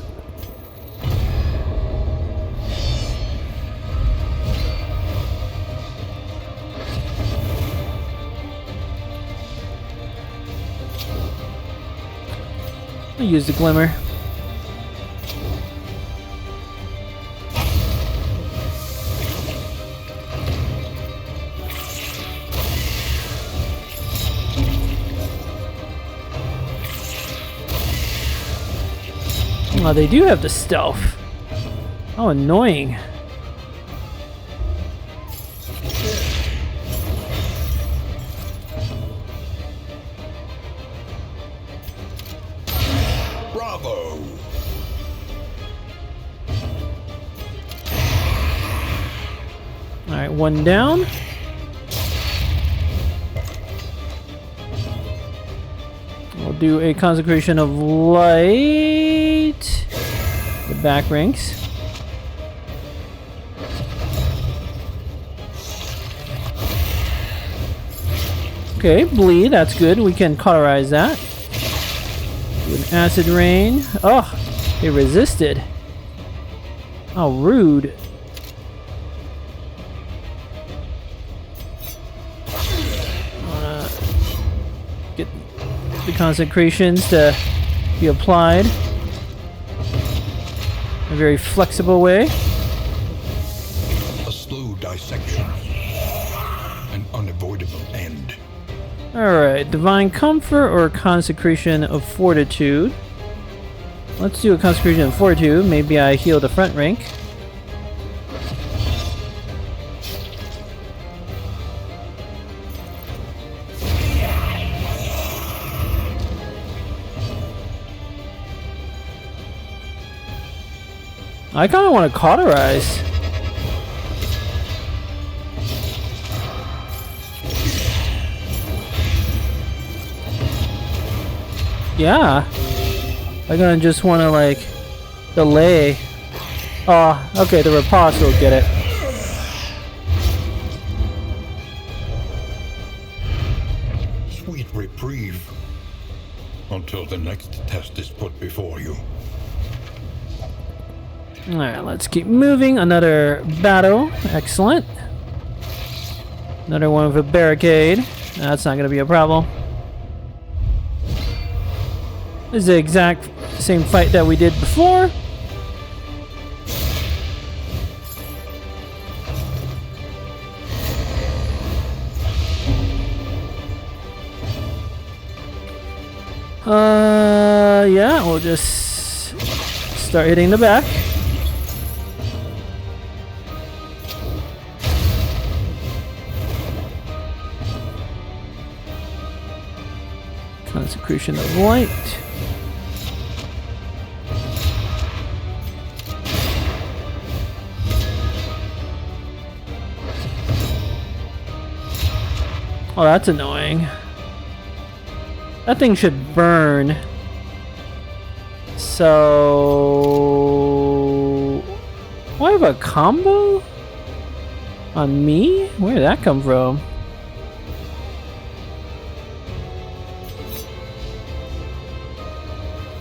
I'll use the Glimmer. Oh, they do have the stealth. How annoying. Bravo! Alright, one down. We'll do a Consecration of Light. The back ranks. Okay, bleed, that's good. We can cauterize that. Do an acid rain. Oh, they resisted. How rude. Get the consecrations to be applied in a very flexible way. A slow dissection. An unavoidable end. Alright, Divine Comfort or Consecration of Fortitude. Let's do a Consecration of Fortitude. Maybe I heal the front rank. I kind of want to cauterize. Yeah. I'm gonna just want to like delay. Oh, okay, the riposte will get it. Sweet reprieve. Until the next test is put before you. Alright, let's keep moving. Another battle. Excellent. Another one with a barricade. That's not gonna be a problem. This is the exact same fight that we did before. Yeah, we'll just start hitting the back. Consecration of light. Oh, that's annoying. That thing should burn. So... I have a combo? On me? Where did that come from?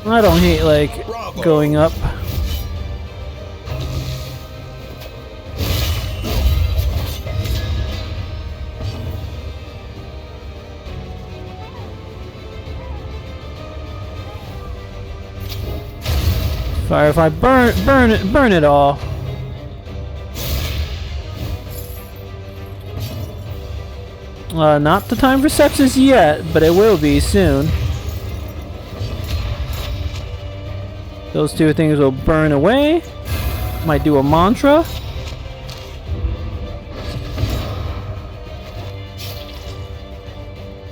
I don't hate, like, going up. Fire if I burn it all. Not the time for sepsis yet, but it will be soon. Those two things will burn away. Might do a mantra.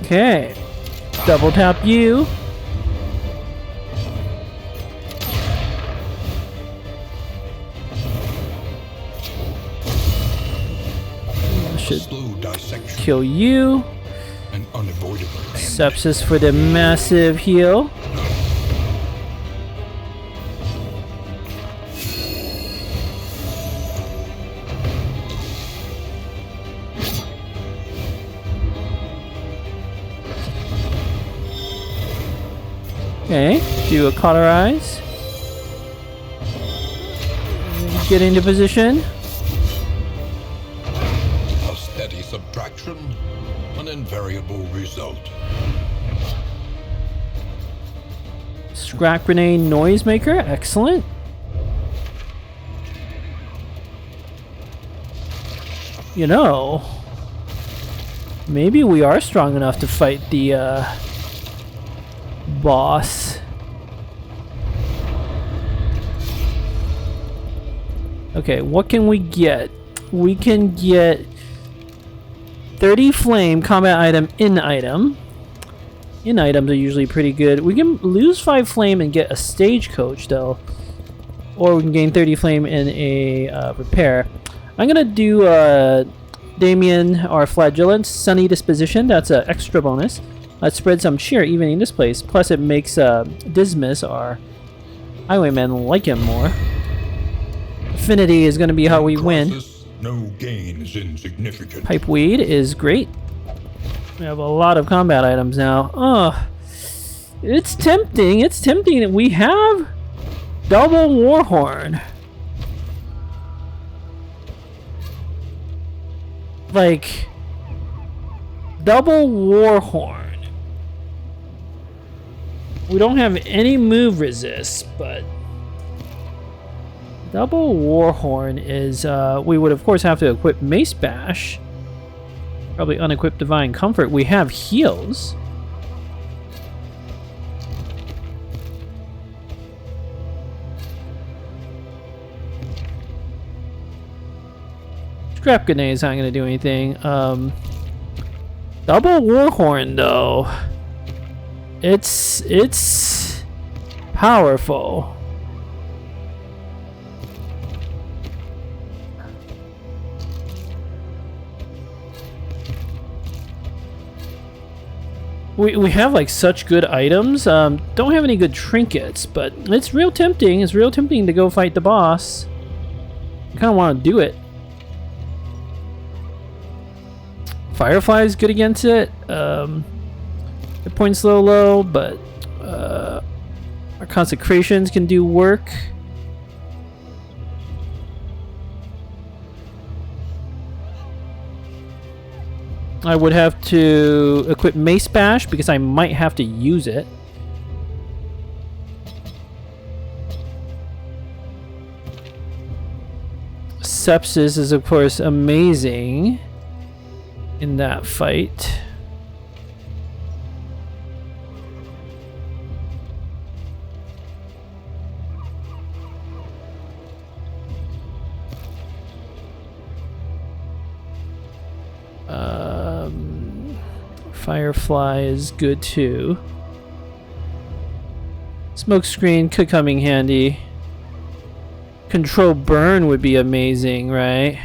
Okay. Double tap you. Should kill you. An unavoidable end. Sepsis for the massive heal. Okay, do a cauterize. Get into position. A steady subtraction, an invariable result. Scrap grenade noisemaker, excellent. You know, maybe we are strong enough to fight the boss. Okay, what can we get? We can get 30 flame combat item in item. In items are usually pretty good. We can lose 5 flame and get a stagecoach though. Or we can gain 30 flame in a repair. I'm gonna do Damien or Flagellant, Sunny Disposition. That's an extra bonus. Let's spread some cheer even in this place. Plus it makes Dismas or Highwayman like him more. Affinity is going to be how we win. No gain is insignificant. Pipeweed is great. We have a lot of combat items now. Oh, it's tempting. It's tempting that we have double Warhorn. Like, double Warhorn. We don't have any move resist, but double Warhorn is, we would of course have to equip Mace Bash. Probably unequip Divine Comfort. We have heals. Scrap Grenade is not going to do anything. Double Warhorn though. It's powerful. We have like such good items. Don't have any good trinkets, but it's real tempting. It's real tempting to go fight the boss. I kind of want to do it. Firefly is good against it. Hit points low, but our consecrations can do work. I would have to equip Mace Bash because I might have to use it. Sepsis is of course amazing in that fight. Firefly is good too. Smokescreen could come in handy. Control burn would be amazing, right?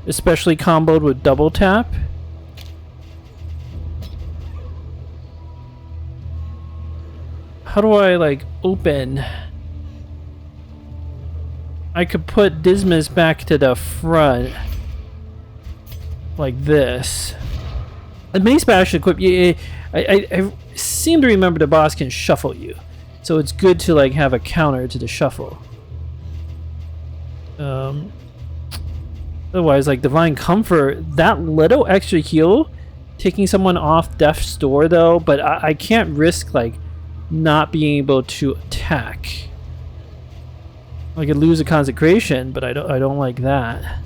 Especially comboed with double tap. How do I like open? I could put Dismas back to the front like this. The Mace Bash equip you. I seem to remember the boss can shuffle you, so it's good to like have a counter to the shuffle. Otherwise, like Divine Comfort, that little extra heal, taking someone off death's door though, but I can't risk like not being able to attack. I could lose a consecration, but I don't like that.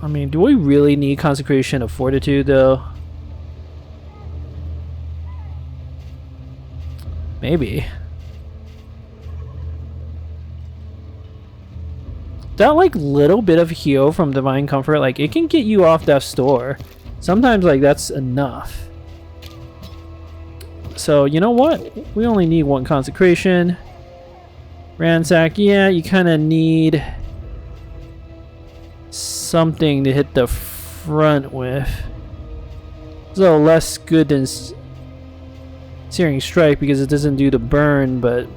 I mean, do we really need consecration of fortitude though? Maybe. That like little bit of heal from Divine Comfort, like it can get you off death's door. Sometimes like that's enough. So you know what? We only need one consecration. Ransack, yeah, you kind of need something to hit the front with. It's a little less good than Searing Strike because it doesn't do the burn, but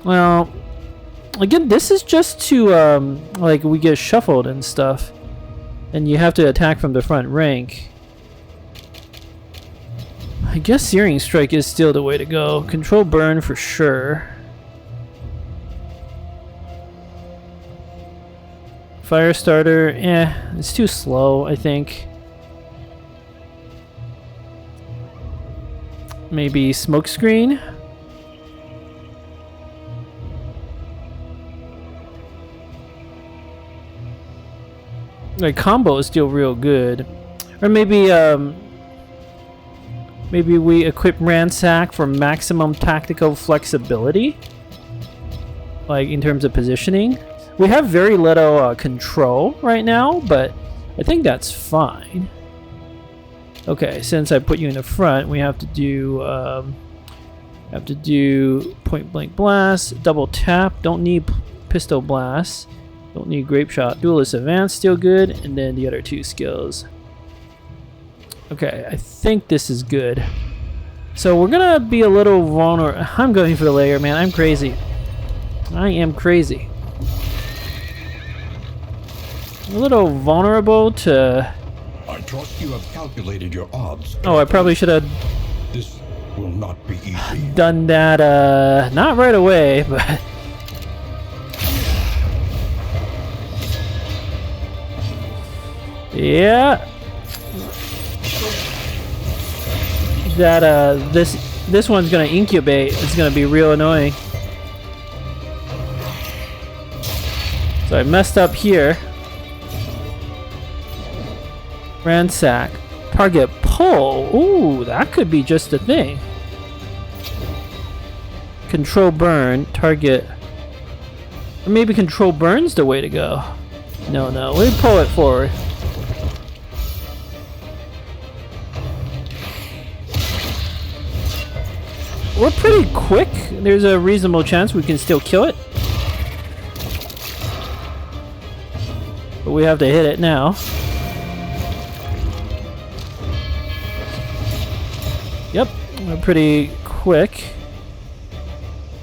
well, again, this is just to like we get shuffled and stuff, and you have to attack from the front rank. I guess Searing Strike is still the way to go. Control burn for sure. Firestarter, it's too slow, I think. Maybe Smokescreen? Like combo is still real good. Or maybe maybe we equip Ransack for maximum tactical flexibility, like in terms of positioning. We have very little control right now, but I think that's fine. Okay, since I put you in the front, we have to do point blank blast, double tap. Don't need pistol blast. Don't need grape shot. Duelist advance still good, and then the other two skills. Okay, I think this is good. So we're gonna be a little vulnerable. I'm going for the layer, man. I'm crazy. I am crazy. A little vulnerable to... I trust you have calculated your odds. Oh, I probably should have... This will not be easy. Done that, not right away, but... Yeah. That this one's gonna incubate. It's gonna be real annoying. So I messed up here. Ransack. Target pull. Ooh, that could be just a thing. Control burn. Target. Or maybe control burn's the way to go. No, we pull it forward. we're pretty quick. There's a reasonable chance we can still kill it. But we have to hit it now. Yep, we're pretty quick.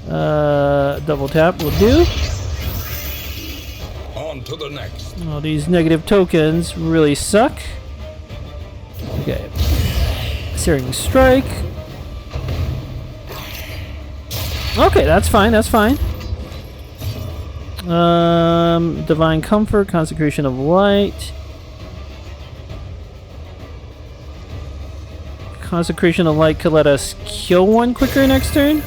Double tap will do. On to the next. Oh, these negative tokens really suck. Okay. Searing Strike. Okay, that's fine, that's fine. Divine Comfort, Consecration of Light. Consecration of Light could let us kill one quicker next turn.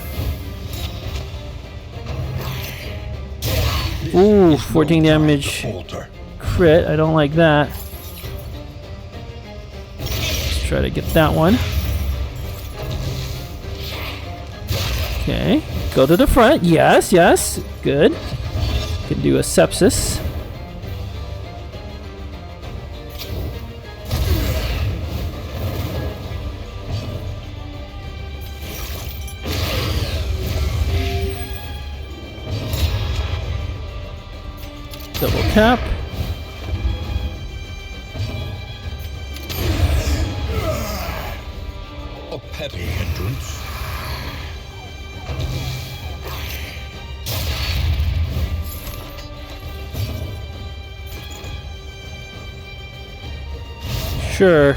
Ooh, 14 damage crit. I don't like that. Let's try to get that one. Okay, go to the front. Yes, yes, good. Can do a sepsis. Double tap. A petty hindrance. Sure.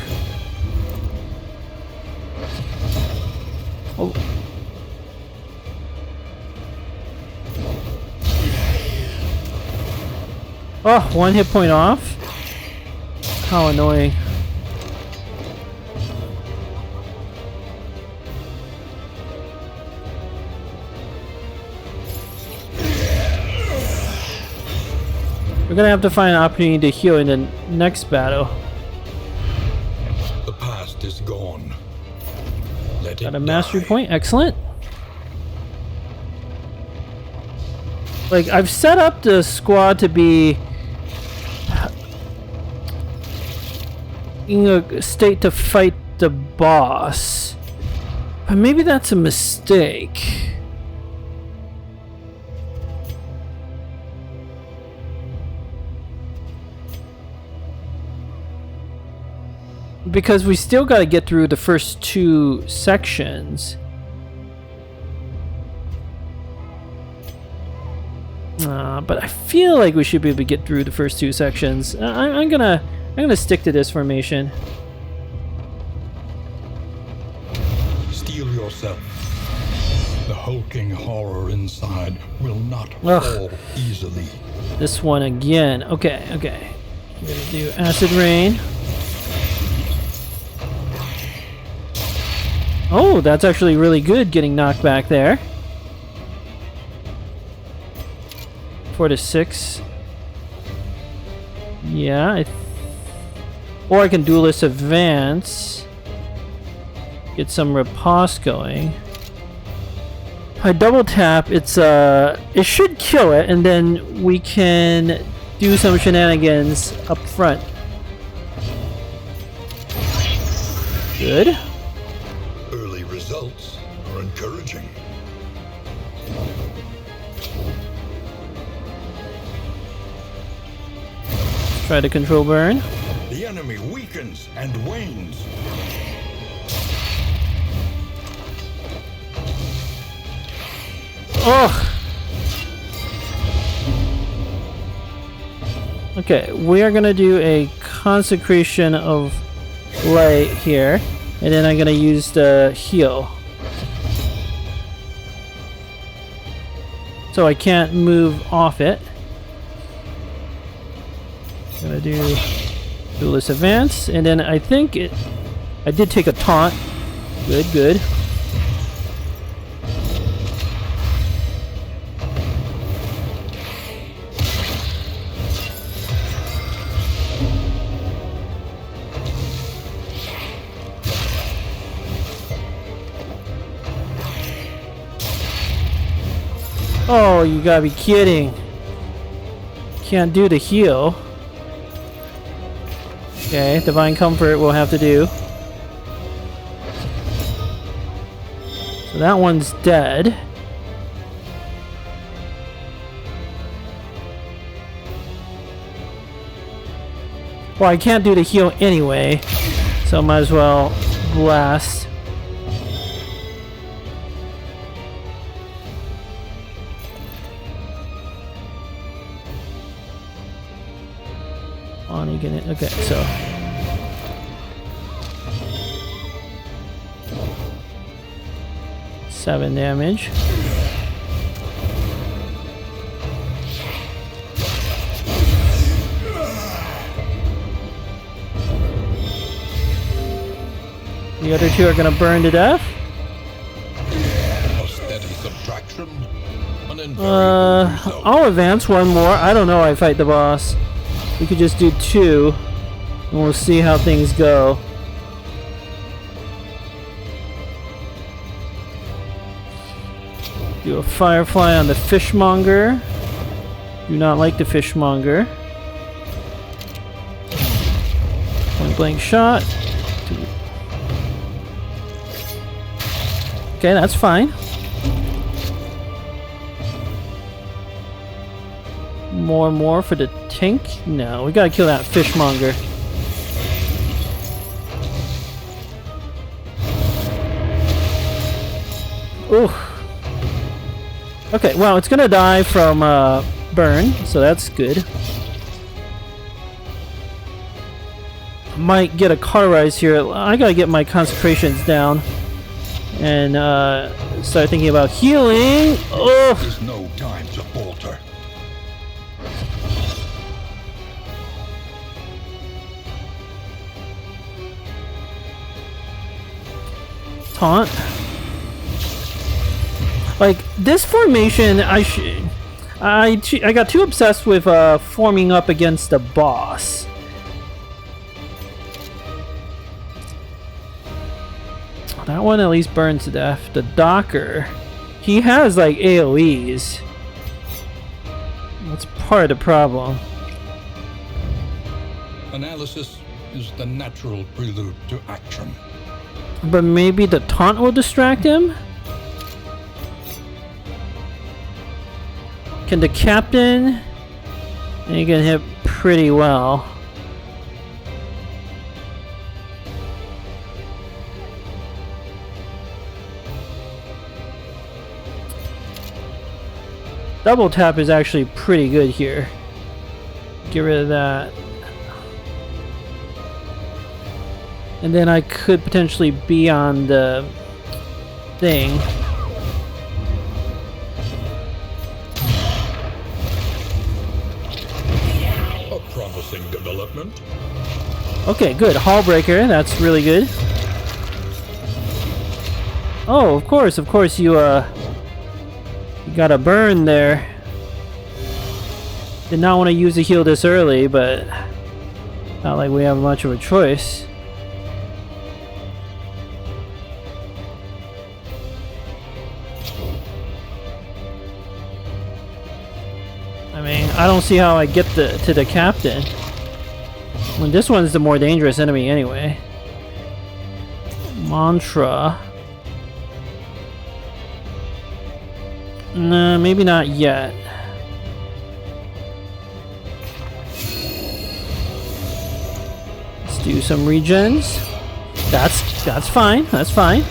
Oh. Oh, one hit point off. How annoying. We're gonna have to find an opportunity to heal in the next battle. The past is gone. Let it Got a mastery die. point, excellent. Like, I've set up the squad to be in a state to fight the boss. But maybe that's a mistake. Because we still gotta get through the first two sections. But I feel like we should be able to get through the first two sections. I'm gonna stick to this formation. Steel yourself. The hulking horror inside will not Ugh. fall easily. This one again. Okay, okay. I'm gonna do Acid Rain. Oh, that's actually really good getting knocked back there. 4 to 6. Yeah, or I can Duelist Advance. Get some riposte going. If I double tap, it should kill it, and then we can do some shenanigans up front. Good. Early results are encouraging. Try to control burn. The enemy weakens and wanes. Ugh. Okay, we are gonna do a consecration of light here, and then I'm gonna use the heal. So I can't move off it. Gonna do Duelist Advance, and then I think I did take a taunt. Good, good. Oh, you gotta be kidding. Can't do the heal. Okay, Divine Comfort we'll have to do. So that one's dead. Well, I can't do the heal anyway, so might as well blast. On again. Okay, so 7 damage. The other two are gonna burn to death. A steady subtraction. An invariable result. I'll advance one more. I don't know. I fight the boss. We could just do 2, and we'll see how things go. Do a firefly on the fishmonger. Do not like the fishmonger. Point blank shot. Okay, that's fine. More for the tink? No, we gotta kill that fishmonger. Ooh. Okay, well, it's gonna die from burn, so that's good. Might get a cauterize here. I gotta get my consecrations down and start thinking about healing. Oh. There's no time to falter. Taunt. Like this formation, I got too obsessed with forming up against the boss. That one at least burns to death. The Docker, he has like AoEs. That's part of the problem. Analysis is the natural prelude to action. But maybe the taunt will distract him? Can the captain? And he can hit pretty well. Double tap is actually pretty good here. Get rid of that. And then I could potentially be on the thing. A promising development. Okay, good. Hull breaker, that's really good. Oh, of course you got a burn there. Did not want to use a heal this early, but not like we have much of a choice. I mean, I don't see how I get to the captain when this one's the more dangerous enemy anyway. Mantra. Nah, maybe not yet. Let's do some regens. That's fine. That's fine.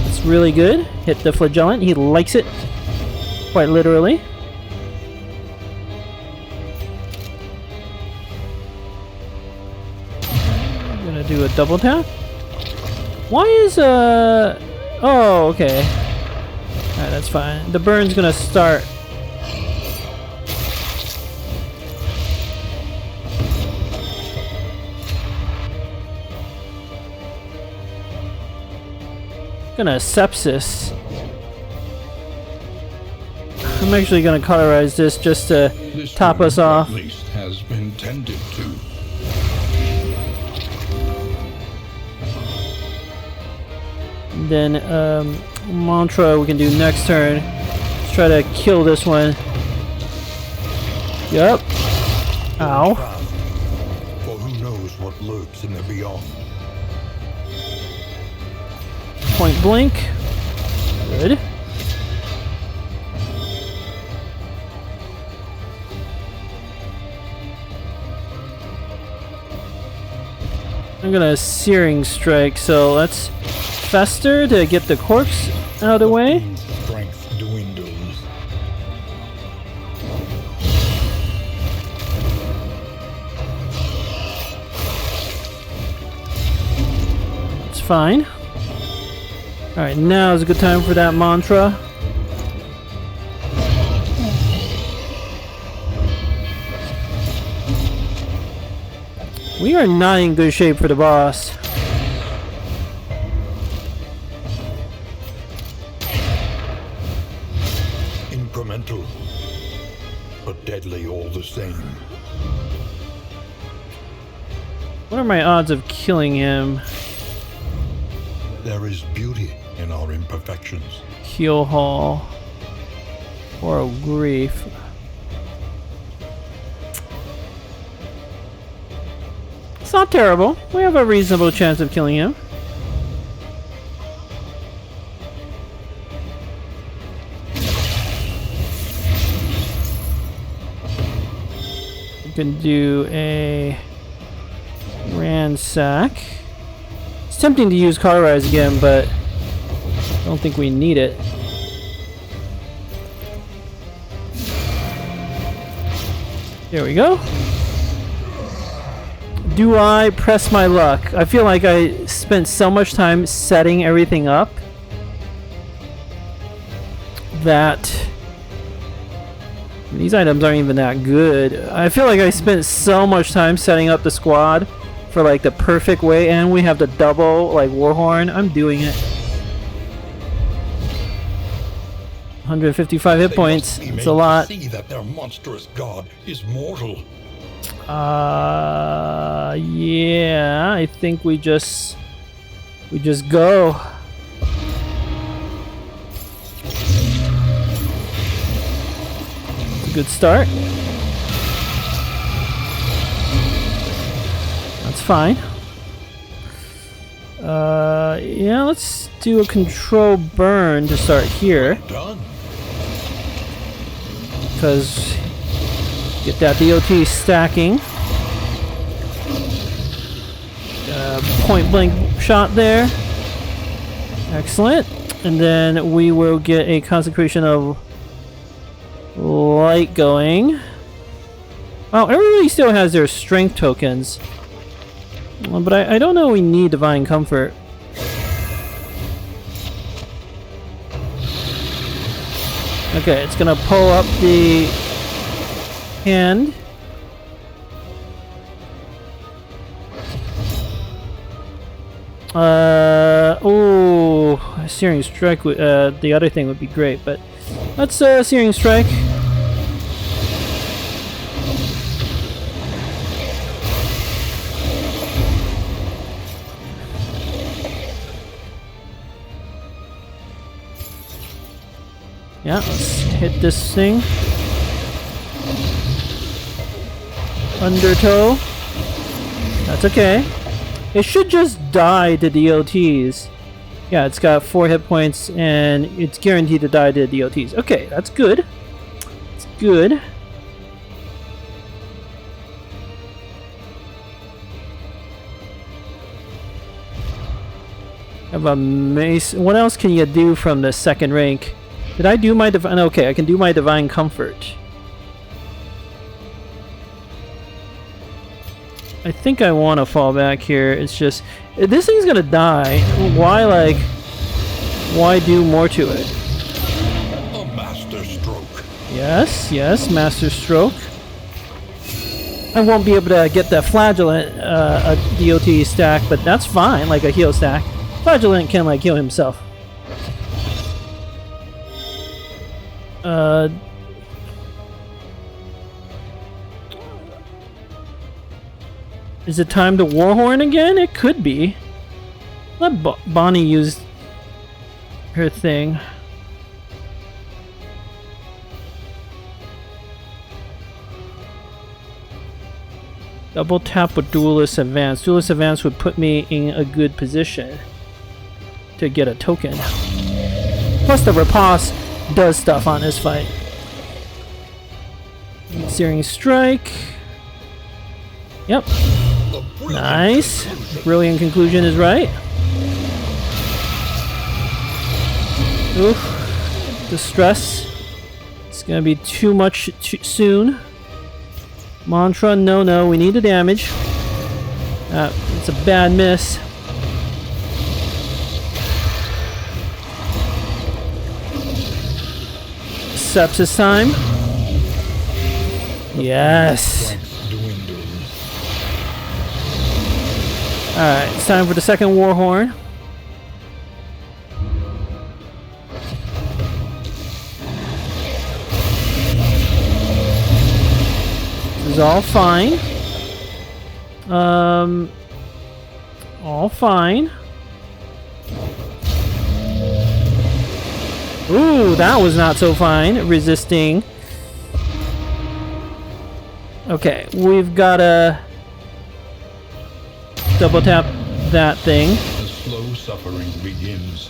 That's really good. Hit the Flagellant. He likes it. Quite literally. I'm gonna do a double tap. Why is oh, okay. Alright, that's fine. The burn's gonna start. Gonna sepsis. I'm actually gonna cauterize this just to top us off. At least has been tended to. Then mantra we can do next turn. Let's try to kill this one. Yep. Ow. For who knows what lurks in the beyond. Point blank. Good. I'm gonna Searing Strike, so let's Fester to get the corpse out of the way. Strength dwindles. It's fine. Alright, now is a good time for that mantra. We are not in good shape for the boss. Incremental, but deadly all the same. What are my odds of killing him? There is beauty in our imperfections. Keel Haul. Or Grief. It's not terrible. We have a reasonable chance of killing him. We can do a Ransack. It's tempting to use Cauterize again, but I don't think we need it. There we go. Do I press my luck? I feel like I spent so much time setting everything up that these items aren't even that good. I feel like I spent so much time setting up the squad for like the perfect way, and we have the double like Warhorn. I'm doing it. 155 hit points. It's a lot. See that their monstrous god is mortal. Yeah, I think we just go. It's a good start. That's fine. Yeah, let's do a control burn to start here. Done. Because get that DOT stacking. Point blank shot there. Excellent. And then we will get a consecration of light going. Oh, everybody still has their strength tokens. But I don't know we need divine comfort. Okay, it's gonna pull up the hand. Oh, Searing Strike. The other thing would be great, but let's Searing Strike. Yeah, let's hit this thing. Undertow. That's okay. It should just die to DOTs. Yeah, it's got 4 hit points and it's guaranteed to die to DOTs. Okay, that's good. It's good. Have a mace. What else can you do from the second rank? Did I do my divine? Okay, I can do my divine comfort. I think I want to fall back here. It's just this thing's gonna die. Why do more to it? A master stroke. Yes, yes, master stroke. I won't be able to get that Flagellant a DOT stack, but that's fine. Like a heal stack. Flagellant can like heal himself. Is it time to Warhorn again? It could be. Let Bonnie use her thing. Double tap with Duelist Advance. Duelist Advance would put me in a good position to get a token. Plus the riposte does stuff on this fight. Searing Strike. Yep. Nice. Brilliant conclusion is right. Oof. Distress. It's gonna be too much soon. Mantra, no, we need the damage. It's a bad miss. Sepsis time. Yes. Alright, it's time for the second war horn. This is all fine. All fine. Ooh, that was not so fine. Resisting. Okay, we've got to double tap that thing. The slow suffering begins.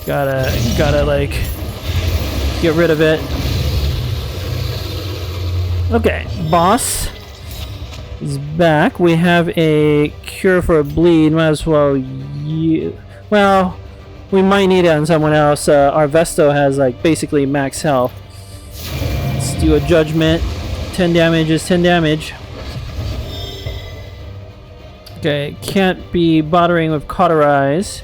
Gotta like get rid of it. Okay, boss is back. We have a cure for a bleed. Might as well well, we might need it on someone else. Our Vestal has like basically max health. Let's do a judgment. 10 damage is 10 damage. Okay, can't be bothering with cauterize.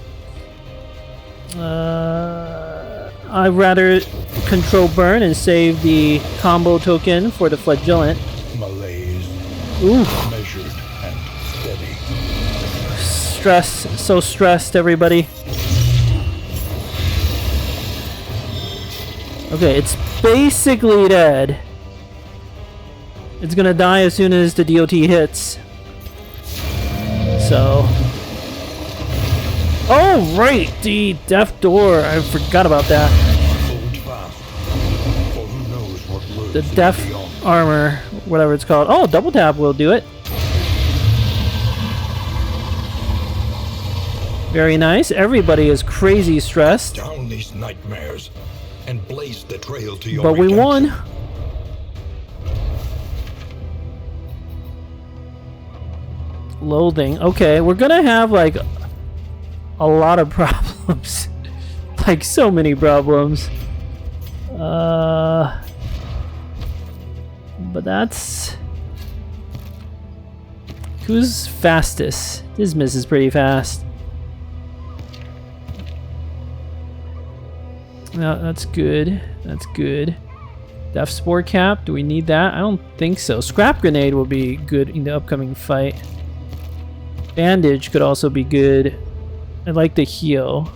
I'd rather control burn and save the combo token for the Flagellant. Malaise. Ooh. Measured and steady. Stress, so stressed, everybody. Okay, it's basically dead. It's gonna die as soon as the DOT hits. So. Oh, right! The death door. I forgot about that. Hold fast. For who knows what lurks The in death beyond. armor, whatever it's called. Oh, double tap will do it. Very nice. Everybody is crazy stressed. Down these nightmares and blaze the trail to your But we redemption. won. Loathing. Okay, we're gonna have like a lot of problems. Like so many problems. But that's... Who's fastest? Dismiss is pretty fast. No, that's good. That's good. Death Spore Cap, do we need that? I don't think so. Scrap Grenade will be good in the upcoming fight. Bandage could also be good. I like the heal.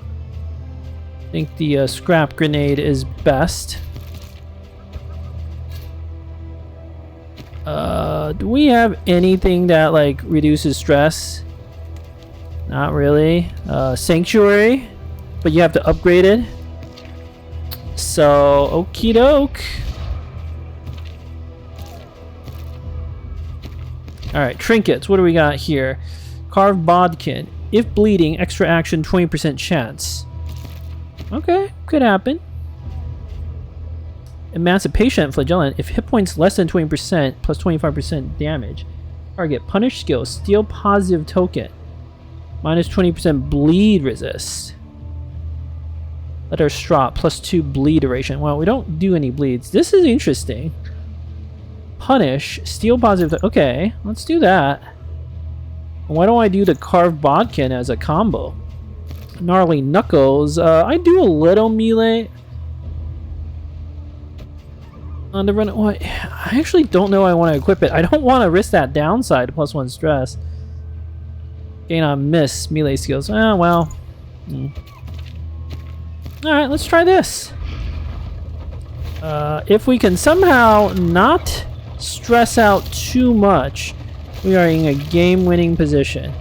I think the Scrap Grenade is best. Do we have anything that like reduces stress? Not really. Sanctuary, but you have to upgrade it. So, okie doke. Alright, trinkets. What do we got here? Carved bodkin. If bleeding, extra action, 20% chance. Okay, could happen. Emancipation Flagellant. If hit points less than 20%, plus 25% damage. Target. Punish skill. Steal positive token. Minus 20% bleed resist. Letter Strop. Plus 2 bleed duration. Well, we don't do any bleeds. This is interesting. Punish. Steal positive. Okay, let's do that. Why don't I do the Carved Bodkin as a combo? Gnarly Knuckles. I do a little melee on the run. Oh, I actually don't know I want to equip it. I don't want to risk that downside. Plus 1 stress. Gain on miss melee skills. Well. Alright, let's try this. If we can somehow not stress out too much, we are in a game-winning position.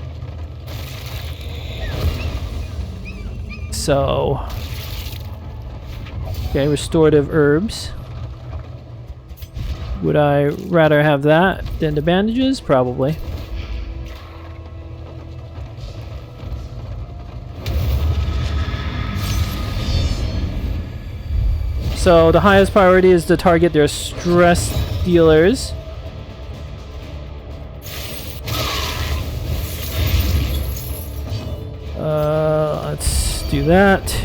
So, okay, restorative herbs. Would I rather have that than the bandages? Probably. So the highest priority is to target their stress dealers. Let's do that.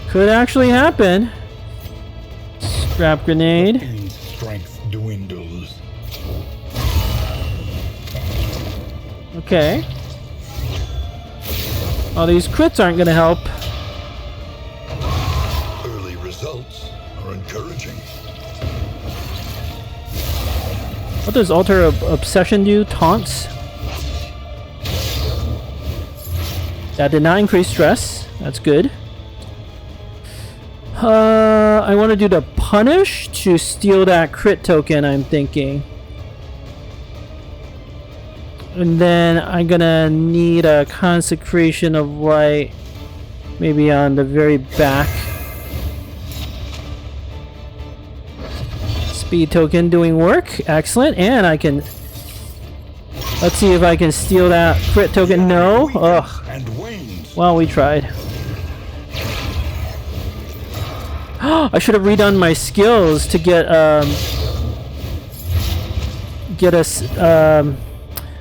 Could actually happen. Strap grenade. Strength dwindles. Okay. Oh, these crits aren't gonna help. Early results are encouraging. What does Alter Obsession do? Taunts? That did not increase stress. That's good. I want to do the punish to steal that crit token, I'm thinking. And then I'm gonna need a consecration of light, maybe on the very back. Speed token doing work, excellent. And I can, let's see if I can steal that crit token. No, ugh. Well, we tried. I should have redone my skills to get us.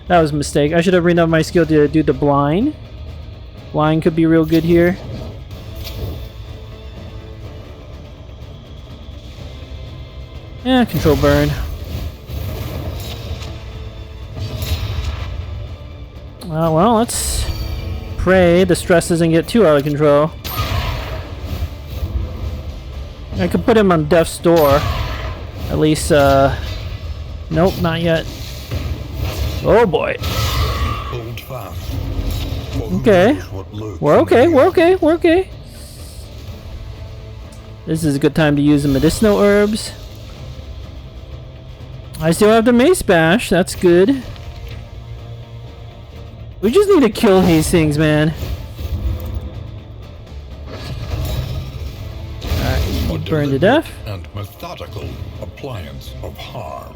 That was a mistake. I should have redone my skill to do the blind. Blind could be real good here. Yeah, control burn. Well, let's pray the stress doesn't get too out of control. I could put him on death's door. At least, nope, not yet. Oh boy. Hold fast. Okay. We're okay, we're okay, we're okay. This is a good time to use the medicinal herbs. I still have the mace bash, that's good. We just need to kill these things, man. Alright, burn to death. And methodical appliance of harm.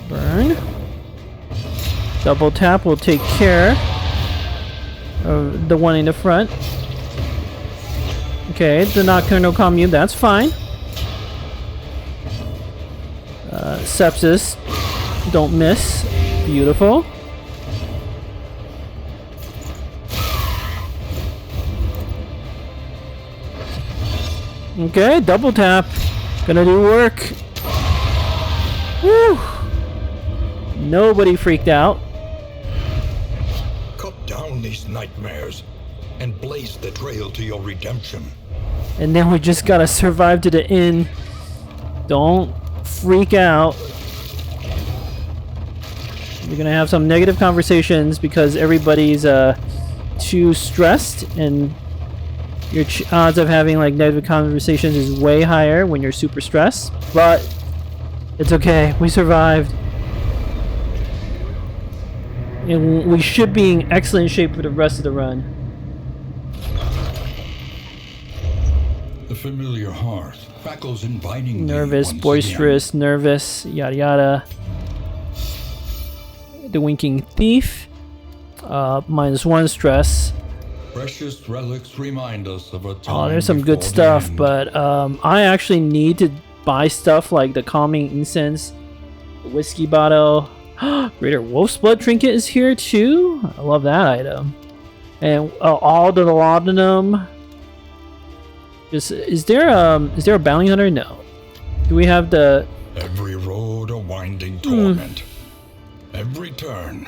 Burn. Double tap will take care of the one in the front. Okay, the nocturnal commune, that's fine. Sepsis, don't miss. Beautiful. Okay, double tap. Gonna do work. Woo! Nobody freaked out. Cut down these nightmares and blaze the trail to your redemption. And then we just gotta survive to the end. Don't freak out. You're gonna have some negative conversations because everybody's too stressed, and your odds of having like negative conversations is way higher when you're super stressed. But it's okay, we survived. And we should be in excellent shape for the rest of the run. The familiar hearth, Fackles inviting Nervous, boisterous, nervous, yada yada. The winking thief, -1 stress. Precious relics remind us of a time. Oh, there's some good stuff, but I actually need to buy stuff like the calming incense, the whiskey bottle. Greater Wolf's Blood trinket is here too. I love that item. And all the laudanum. Is there a bounty hunter? No. Do we have the? Every road a winding torment. Every turn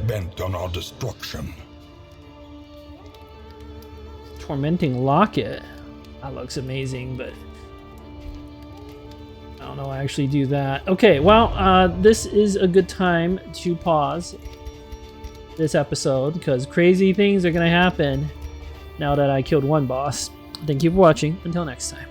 bent on our destruction. Tormenting locket. That looks amazing, but I don't know. I actually do that. Okay, well, this is a good time to pause this episode because crazy things are gonna happen now that I killed one boss. Thank you for watching. Until next time.